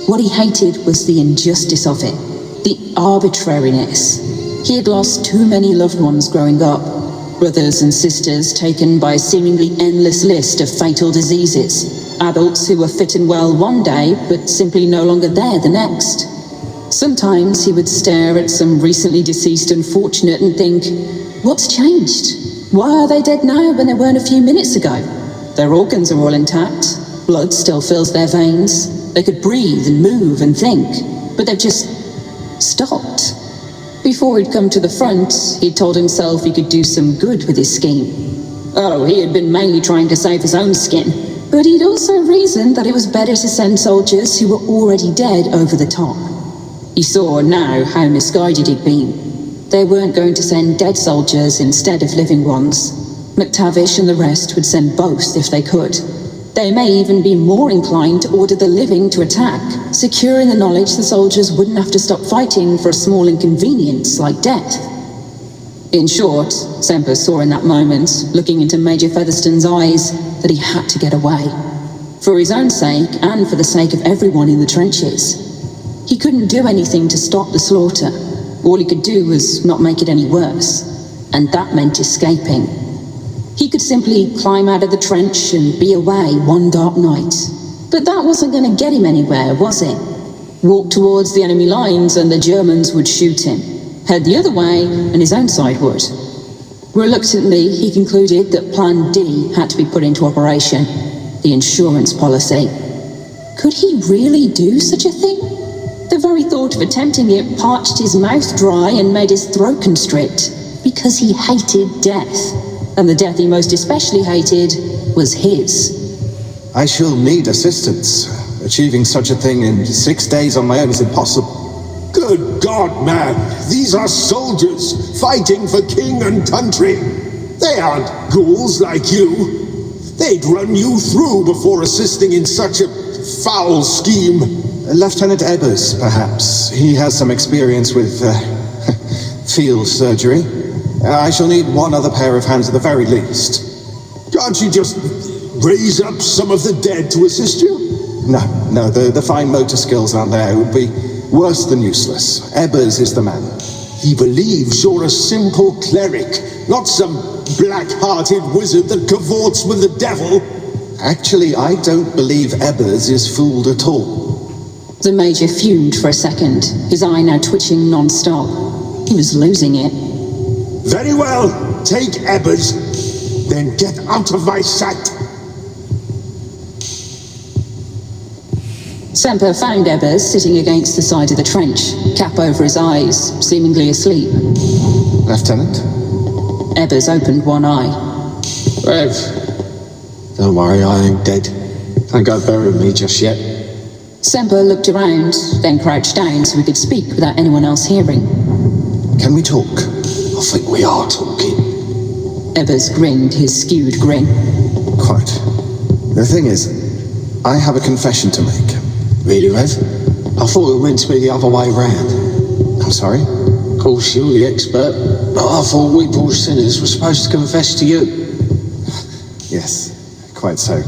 What he hated was the injustice of it, the arbitrariness. He had lost too many loved ones growing up, brothers and sisters taken by a seemingly endless list of fatal diseases. Adults who were fit and well one day, but simply no longer there the next. Sometimes he would stare at some recently deceased unfortunate and think, what's changed? Why are they dead now when they weren't a few minutes ago? Their organs are all intact. Blood still fills their veins. They could breathe and move and think, but they've just stopped. Before he'd come to the front, he'd told himself he could do some good with his scheme. Oh, he had been mainly trying to save his own skin. But he'd also reasoned that it was better to send soldiers who were already dead over the top. He saw now how misguided he'd been. They weren't going to send dead soldiers instead of living ones. McTavish and the rest would send both if they could. They may even be more inclined to order the living to attack, secure in the knowledge the soldiers wouldn't have to stop fighting for a small inconvenience like death. In short, Semper saw in that moment, looking into Major Featherston's eyes, that he had to get away. for his own sake and for the sake of everyone in the trenches. He couldn't do anything to stop the slaughter. All he could do was not make it any worse, and that meant escaping. He could simply climb out of the trench and be away one dark night. But that wasn't going to get him anywhere, was it? Walk towards the enemy lines and the Germans would shoot him. Head the other way and his own side would. Reluctantly, he concluded that Plan D had to be put into operation, the insurance policy. Could he really do such a thing? The very thought of attempting it parched his mouth dry and made his throat constrict, because he hated death, and the death he most especially hated was his. I shall need assistance. Achieving such a thing in 6 days on my own is impossible. Good God, man! These are soldiers fighting for king and country. They aren't ghouls like you. They'd run you through before assisting in such a foul scheme. Lieutenant Ebbers, perhaps. He has some experience with field surgery. I shall need one other pair of hands at the very least. Can't you just raise up some of the dead to assist you? No, the fine motor skills aren't there. It would be worse than useless. Ebbers is the man. He believes you're a simple cleric, not some black-hearted wizard that cavorts with the devil. Actually, I don't believe Ebbers is fooled at all. The Major fumed for a second, his eye now twitching non-stop. He was losing it. Very well, take Ebbers, then get out of my sight. Semper found Ebbers sitting against the side of the trench, cap over his eyes, seemingly asleep. Lieutenant? Ebbers opened one eye. Rev, don't worry, I ain't dead. Don't go burying me just yet. Semper looked around, then crouched down so he could speak without anyone else hearing. Can we talk? I think we are talking. Ebbers grinned his skewed grin. Quite. The thing is, I have a confession to make. Really, Rev? I thought it meant to be the other way round. I'm sorry? Of course, you're the expert, but I thought we poor sinners were supposed to confess to you. Yes, quite so.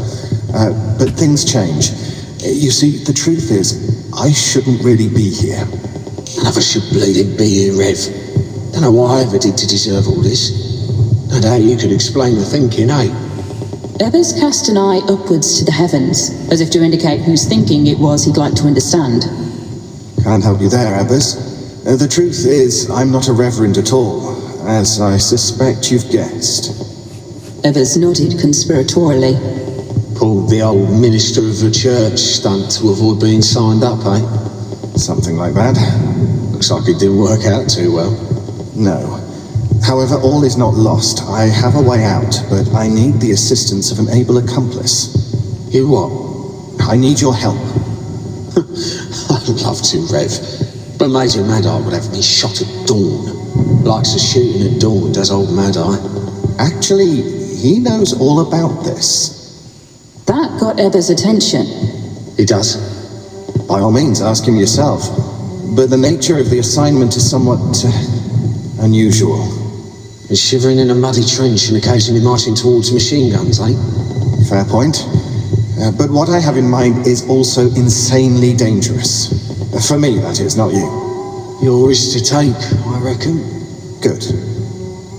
But things change. You see, the truth is, I shouldn't really be here. None of us should bleeding be here, Rev. Don't know what I ever did to deserve all this. No doubt you could explain the thinking, eh? Ebbers cast an eye upwards to the heavens, as if to indicate whose thinking it was he'd like to understand. Can't help you there, Ebbers. The truth is, I'm not a reverend at all, as I suspect you've guessed. Ebbers nodded conspiratorially. Pulled the old minister of the church stunt to avoid being signed up, eh? Something like that. Looks like it didn't work out too well. No. However, all is not lost. I have a way out, but I need the assistance of an able accomplice. You what? I need your help. I'd love to, Rev. But Major Mad-Eye would have me shot at dawn. Likes of shooting at dawn, does old Mad-Eye. Actually, he knows all about this. That got Ebbers' attention. He does? By all means, ask him yourself. But the nature of the assignment is somewhat unusual. And shivering in a muddy trench and occasionally marching towards machine guns, eh? Fair point. But what I have in mind is also insanely dangerous. For me, that is, not you. Yours to take, I reckon. Good.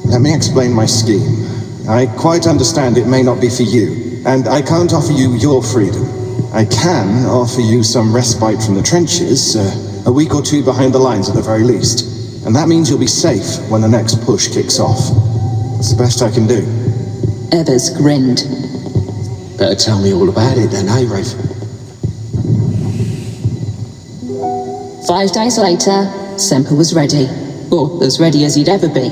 Let me explain my scheme. I quite understand it may not be for you, and I can't offer you your freedom. I can offer you some respite from the trenches, a week or two behind the lines at the very least. And that means you'll be safe when the next push kicks off. It's the best I can do. Ebbers grinned. Better tell me all about it then, eh, Rev? 5 days later, Semper was ready. Or as ready as he'd ever be.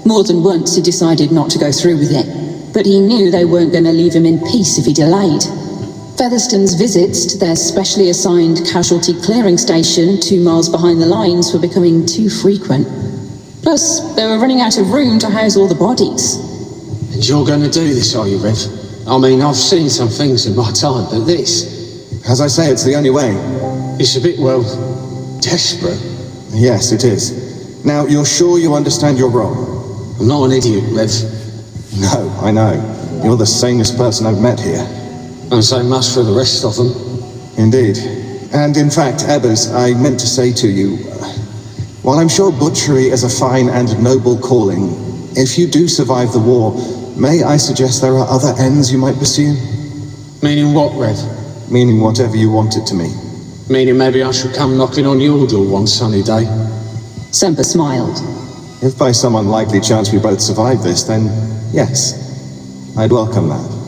More than once he decided not to go through with it. But he knew they weren't going to leave him in peace if he delayed. Featherstone's visits to their specially assigned casualty clearing station 2 miles behind the lines were becoming too frequent. Plus, they were running out of room to house all the bodies. And you're going to do this, are you, Rev? I mean, I've seen some things in my time, but this... As I say, it's the only way. It's a bit, well, desperate. Yes, it is. Now, you're sure you understand your role? I'm not an idiot, Rev. No, I know. You're the sanest person I've met here. And so much for the rest of them. Indeed. And in fact, Ebbers, I meant to say to you, while I'm sure butchery is a fine and noble calling, if you do survive the war, may I suggest there are other ends you might pursue? Meaning what, Rev? Meaning whatever you want it to mean. Meaning maybe I should come knocking on your door one sunny day. Semper smiled. If by some unlikely chance we both survive this, then yes, I'd welcome that.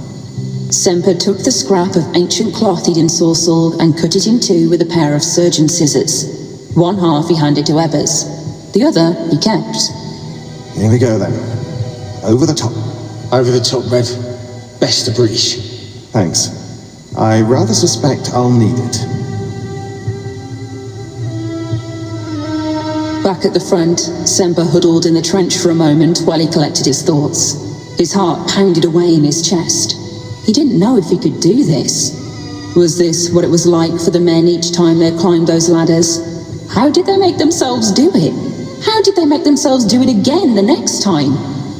Semper took the scrap of ancient cloth he'd ensorcelled and cut it in two with a pair of surgeon scissors. One half he handed to Ebbers. The other he kept. Here we go then. Over the top. Over the top, Rev. Best of British. Thanks. I rather suspect I'll need it. Back at the front, Semper huddled in the trench for a moment while he collected his thoughts. His heart pounded away in his chest. He didn't know if he could do this. Was this what it was like for the men each time they climbed those ladders? How did they make themselves do it? How did they make themselves do it again the next time?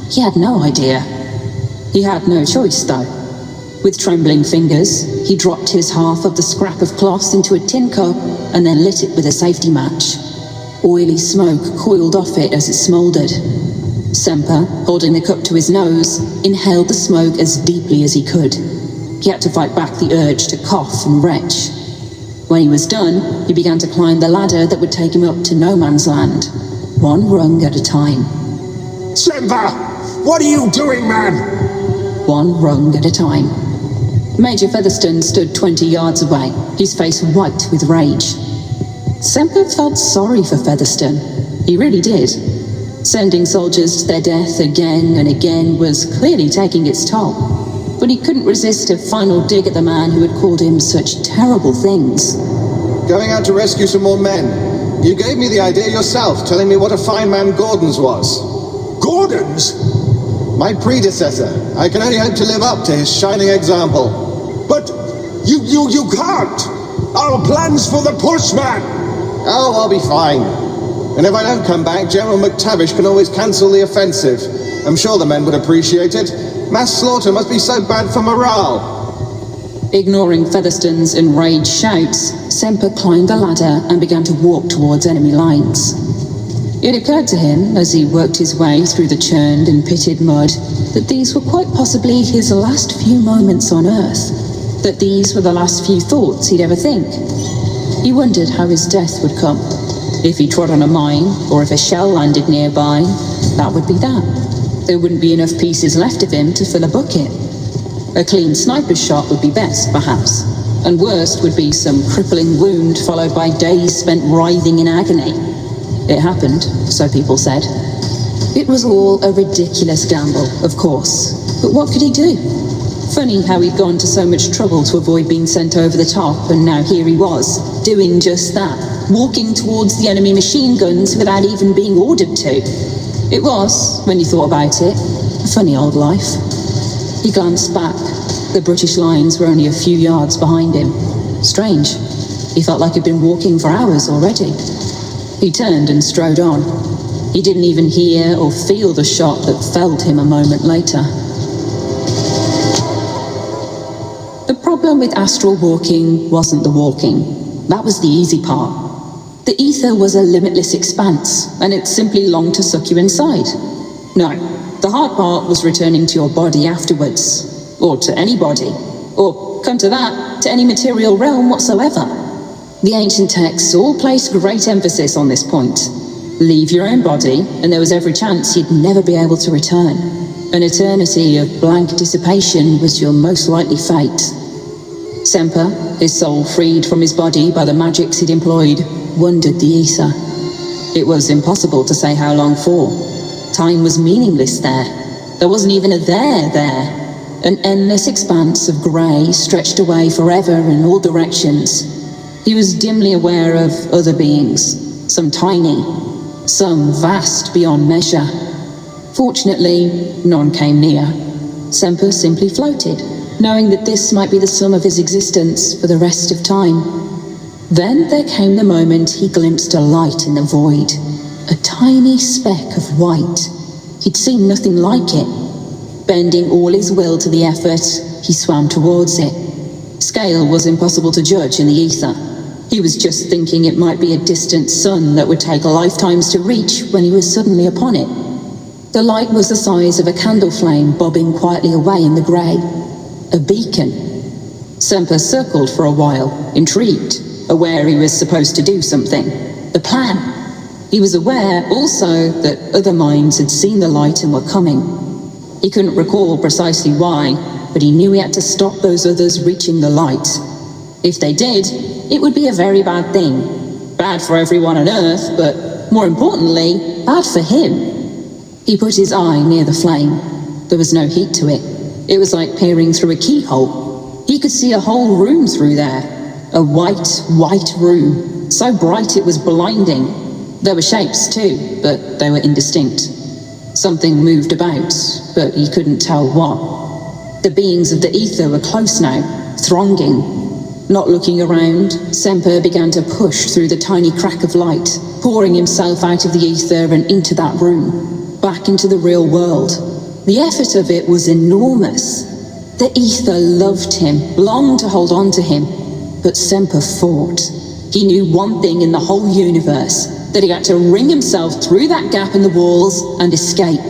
He had no idea. He had no choice, though. With trembling fingers, he dropped his half of the scrap of cloth into a tin cup and then lit it with a safety match. Oily smoke coiled off it as it smouldered. Semper, holding the cup to his nose, inhaled the smoke as deeply as he could. He had to fight back the urge to cough and retch. When he was done, he began to climb the ladder that would take him up to no man's land, one rung at a time. Semper! What are you doing, man? One rung at a time. Major Featherstone stood 20 yards away, his face white with rage. Semper felt sorry for Featherstone. He really did. Sending soldiers to their death again and again was clearly taking its toll. But he couldn't resist a final dig at the man who had called him such terrible things. Going out to rescue some more men. You gave me the idea yourself, telling me what a fine man Gordon's was. Gordon's? My predecessor. I can only hope to live up to his shining example. But you can't! Our plans for the push, man! Oh, I'll be fine. And if I don't come back, General McTavish can always cancel the offensive. I'm sure the men would appreciate it. Mass slaughter must be so bad for morale. Ignoring Featherstone's enraged shouts, Semper climbed the ladder and began to walk towards enemy lines. It occurred to him, as he worked his way through the churned and pitted mud, that these were quite possibly his last few moments on Earth. That these were the last few thoughts he'd ever think. He wondered how his death would come. If he trod on a mine, or if a shell landed nearby, that would be that. There wouldn't be enough pieces left of him to fill a bucket. A clean sniper's shot would be best, perhaps. And worst would be some crippling wound followed by days spent writhing in agony. It happened, so people said. It was all a ridiculous gamble, of course. But what could he do? Funny how he'd gone to so much trouble to avoid being sent over the top, and now here he was, doing just that, walking towards the enemy machine guns without even being ordered to. It was, when you thought about it, a funny old life. He glanced back. The British lines were only a few yards behind him. Strange. He felt like he'd been walking for hours already. He turned and strode on. He didn't even hear or feel the shot that felled him a moment later. The problem with astral walking wasn't the walking. That was the easy part. The ether was a limitless expanse, and it simply longed to suck you inside. No, the hard part was returning to your body afterwards, or to anybody, or, come to that, to any material realm whatsoever. The ancient texts all placed great emphasis on this point. Leave your own body, and there was every chance you'd never be able to return. An eternity of blank dissipation was your most likely fate. Semper, his soul freed from his body by the magics he'd employed, wandered the ether. It was impossible to say how long for. Time was meaningless there. There wasn't even a there. An endless expanse of grey stretched away forever in all directions. He was dimly aware of other beings, some tiny, some vast beyond measure. Fortunately, none came near. Semper simply floated, knowing that this might be the sum of his existence for the rest of time. Then there came the moment he glimpsed a light in the void, a tiny speck of white. He'd seen nothing like it. Bending all his will to the effort, he swam towards it. Scale was impossible to judge in the ether. He was just thinking it might be a distant sun that would take lifetimes to reach when he was suddenly upon it. The light was the size of a candle flame bobbing quietly away in the grey. A beacon. Semper circled for a while, intrigued, aware he was supposed to do something. The plan. He was aware also that other minds had seen the light and were coming. He couldn't recall precisely why, but he knew he had to stop those others reaching the light. If they did, it would be a very bad thing. Bad for everyone on Earth, but more importantly, bad for him. He put his eye near the flame. There was no heat to it. It was like peering through a keyhole. He could see a whole room through there. A white room. So bright it was blinding. There were shapes too, but they were indistinct. Something moved about, but he couldn't tell what. The beings of the ether were close now, thronging. Not looking around, Semper began to push through the tiny crack of light, pouring himself out of the ether and into that room, back into the real world. The effort of it was enormous. The ether loved him, longed to hold on to him, but Semper fought. He knew one thing in the whole universe, that he had to wring himself through that gap in the walls and escape.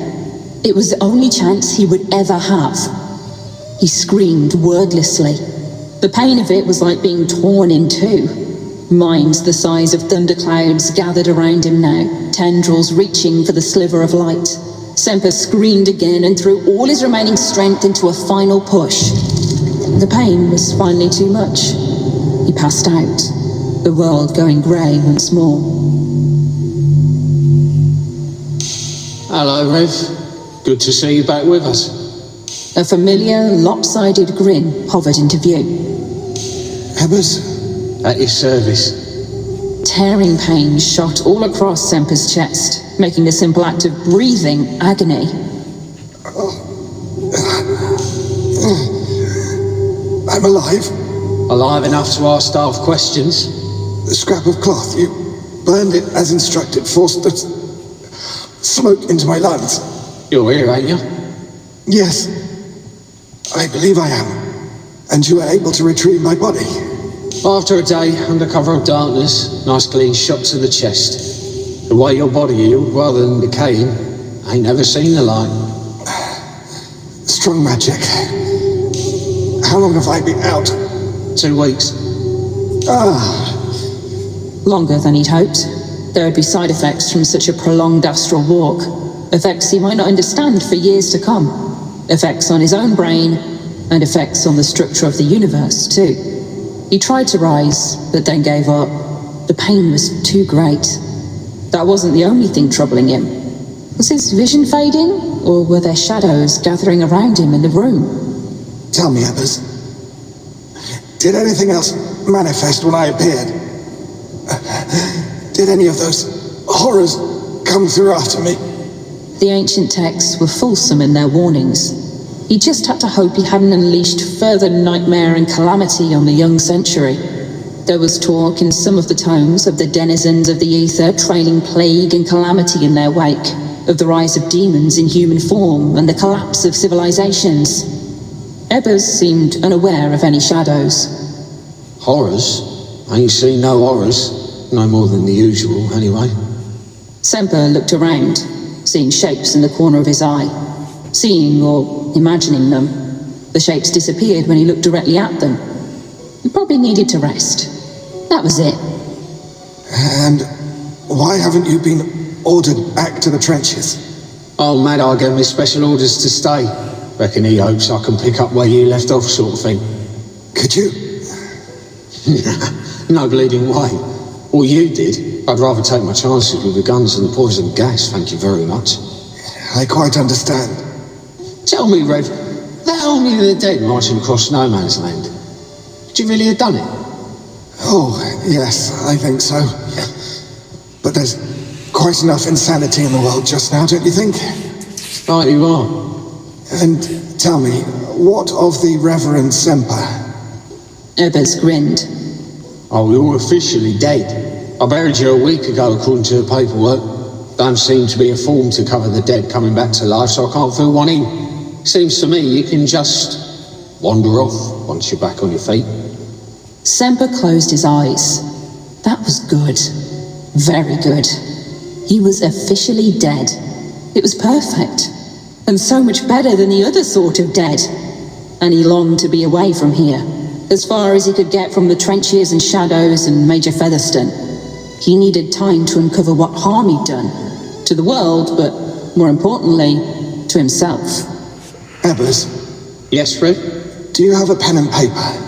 It was the only chance he would ever have. He screamed wordlessly. The pain of it was like being torn in two. Minds the size of thunderclouds gathered around him now, tendrils reaching for the sliver of light. Semper screamed again and threw all his remaining strength into a final push. The pain was finally too much. He passed out, the world going grey once more. Hello, Rev. Good to see you back with us. A familiar, lopsided grin hovered into view. Ebbers? At your service. Tearing pain shot all across Semper's chest, making the simple act of breathing agony. I'm alive. Alive enough to ask staff questions. The scrap of cloth, you burned it as instructed, forced the smoke into my lungs. You're here, ain't you? Yes, I believe I am. And you were able to retrieve my body. After a day under cover of darkness, nice clean shot to the chest. The way your body healed, rather than decaying, I ain't never seen the like. Strong magic. How long have I been out? 2 weeks. Longer than he'd hoped. There would be side effects from such a prolonged astral walk. Effects he might not understand for years to come. Effects on his own brain, and effects on the structure of the universe, too. He tried to rise, but then gave up. The pain was too great. That wasn't the only thing troubling him. Was his vision fading, or were there shadows gathering around him in the room? Tell me, Ebbers. Did anything else manifest when I appeared? Did any of those horrors come through after me? The ancient texts were fulsome in their warnings. He just had to hope he hadn't unleashed further nightmare and calamity on the young century. There was talk in some of the tomes of the denizens of the ether trailing plague and calamity in their wake, of the rise of demons in human form and the collapse of civilizations. Ebbers seemed unaware of any shadows. Horrors? I ain't seen no horrors. No more than the usual, anyway. Semper looked around, seeing shapes in the corner of his eye. Seeing or imagining them. The shapes disappeared when he looked directly at them. He probably needed to rest. That was it. And why haven't you been ordered back to the trenches? Oh, Mad-Eye gave me special orders to stay. Reckon he hopes I can pick up where you left off, sort of thing. Could you? No bleeding way. Or you did. I'd rather take my chances with the guns and the poison gas, thank you very much. I quite understand. Tell me, Rev, that army of the dead marching across no man's land, would you really have done it? Oh, yes, I think so. But there's quite enough insanity in the world just now, don't you think? Right, you are. And tell me, what of the Reverend Semper? Ebbers grinned. Oh, you're officially dead. I buried you a week ago, according to the paperwork. Don't seem to be a form to cover the dead coming back to life, so I can't fill one in. Seems to me you can just wander off once you're back on your feet. Semper closed his eyes. That was good. Very good. He was officially dead. It was perfect. And so much better than the other sort of dead. And he longed to be away from here, as far as he could get from the trenches and shadows and Major Featherstone. He needed time to uncover what harm he'd done. To the world, but more importantly, to himself. Ebbers? Yes, Fred? Do you have a pen and paper?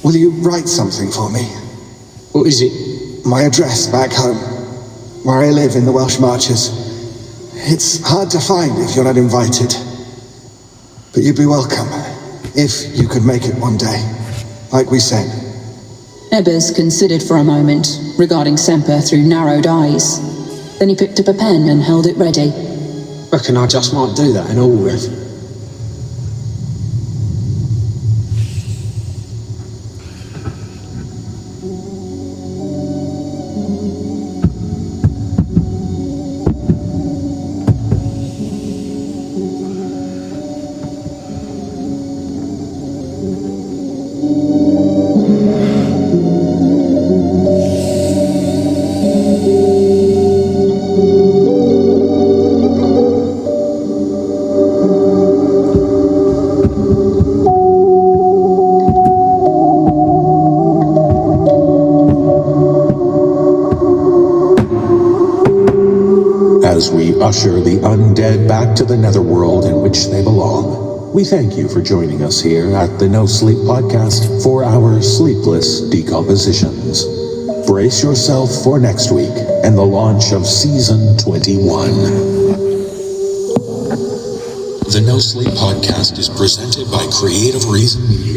Will you write something for me? What is it? My address back home, where I live in the Welsh Marches. It's hard to find if you're not invited. But you'd be welcome, if you could make it one day, like we said. Ebbers considered for a moment, regarding Semper through narrowed eyes. Then he picked up a pen and held it ready. Reckon I just might do that in all, Rev. As we usher the undead back to the netherworld in which they belong, we thank you for joining us here at the No Sleep Podcast for our sleepless decompositions. Brace yourself for next week and the launch of Season 21. The No Sleep Podcast is presented by Creative Reason Media.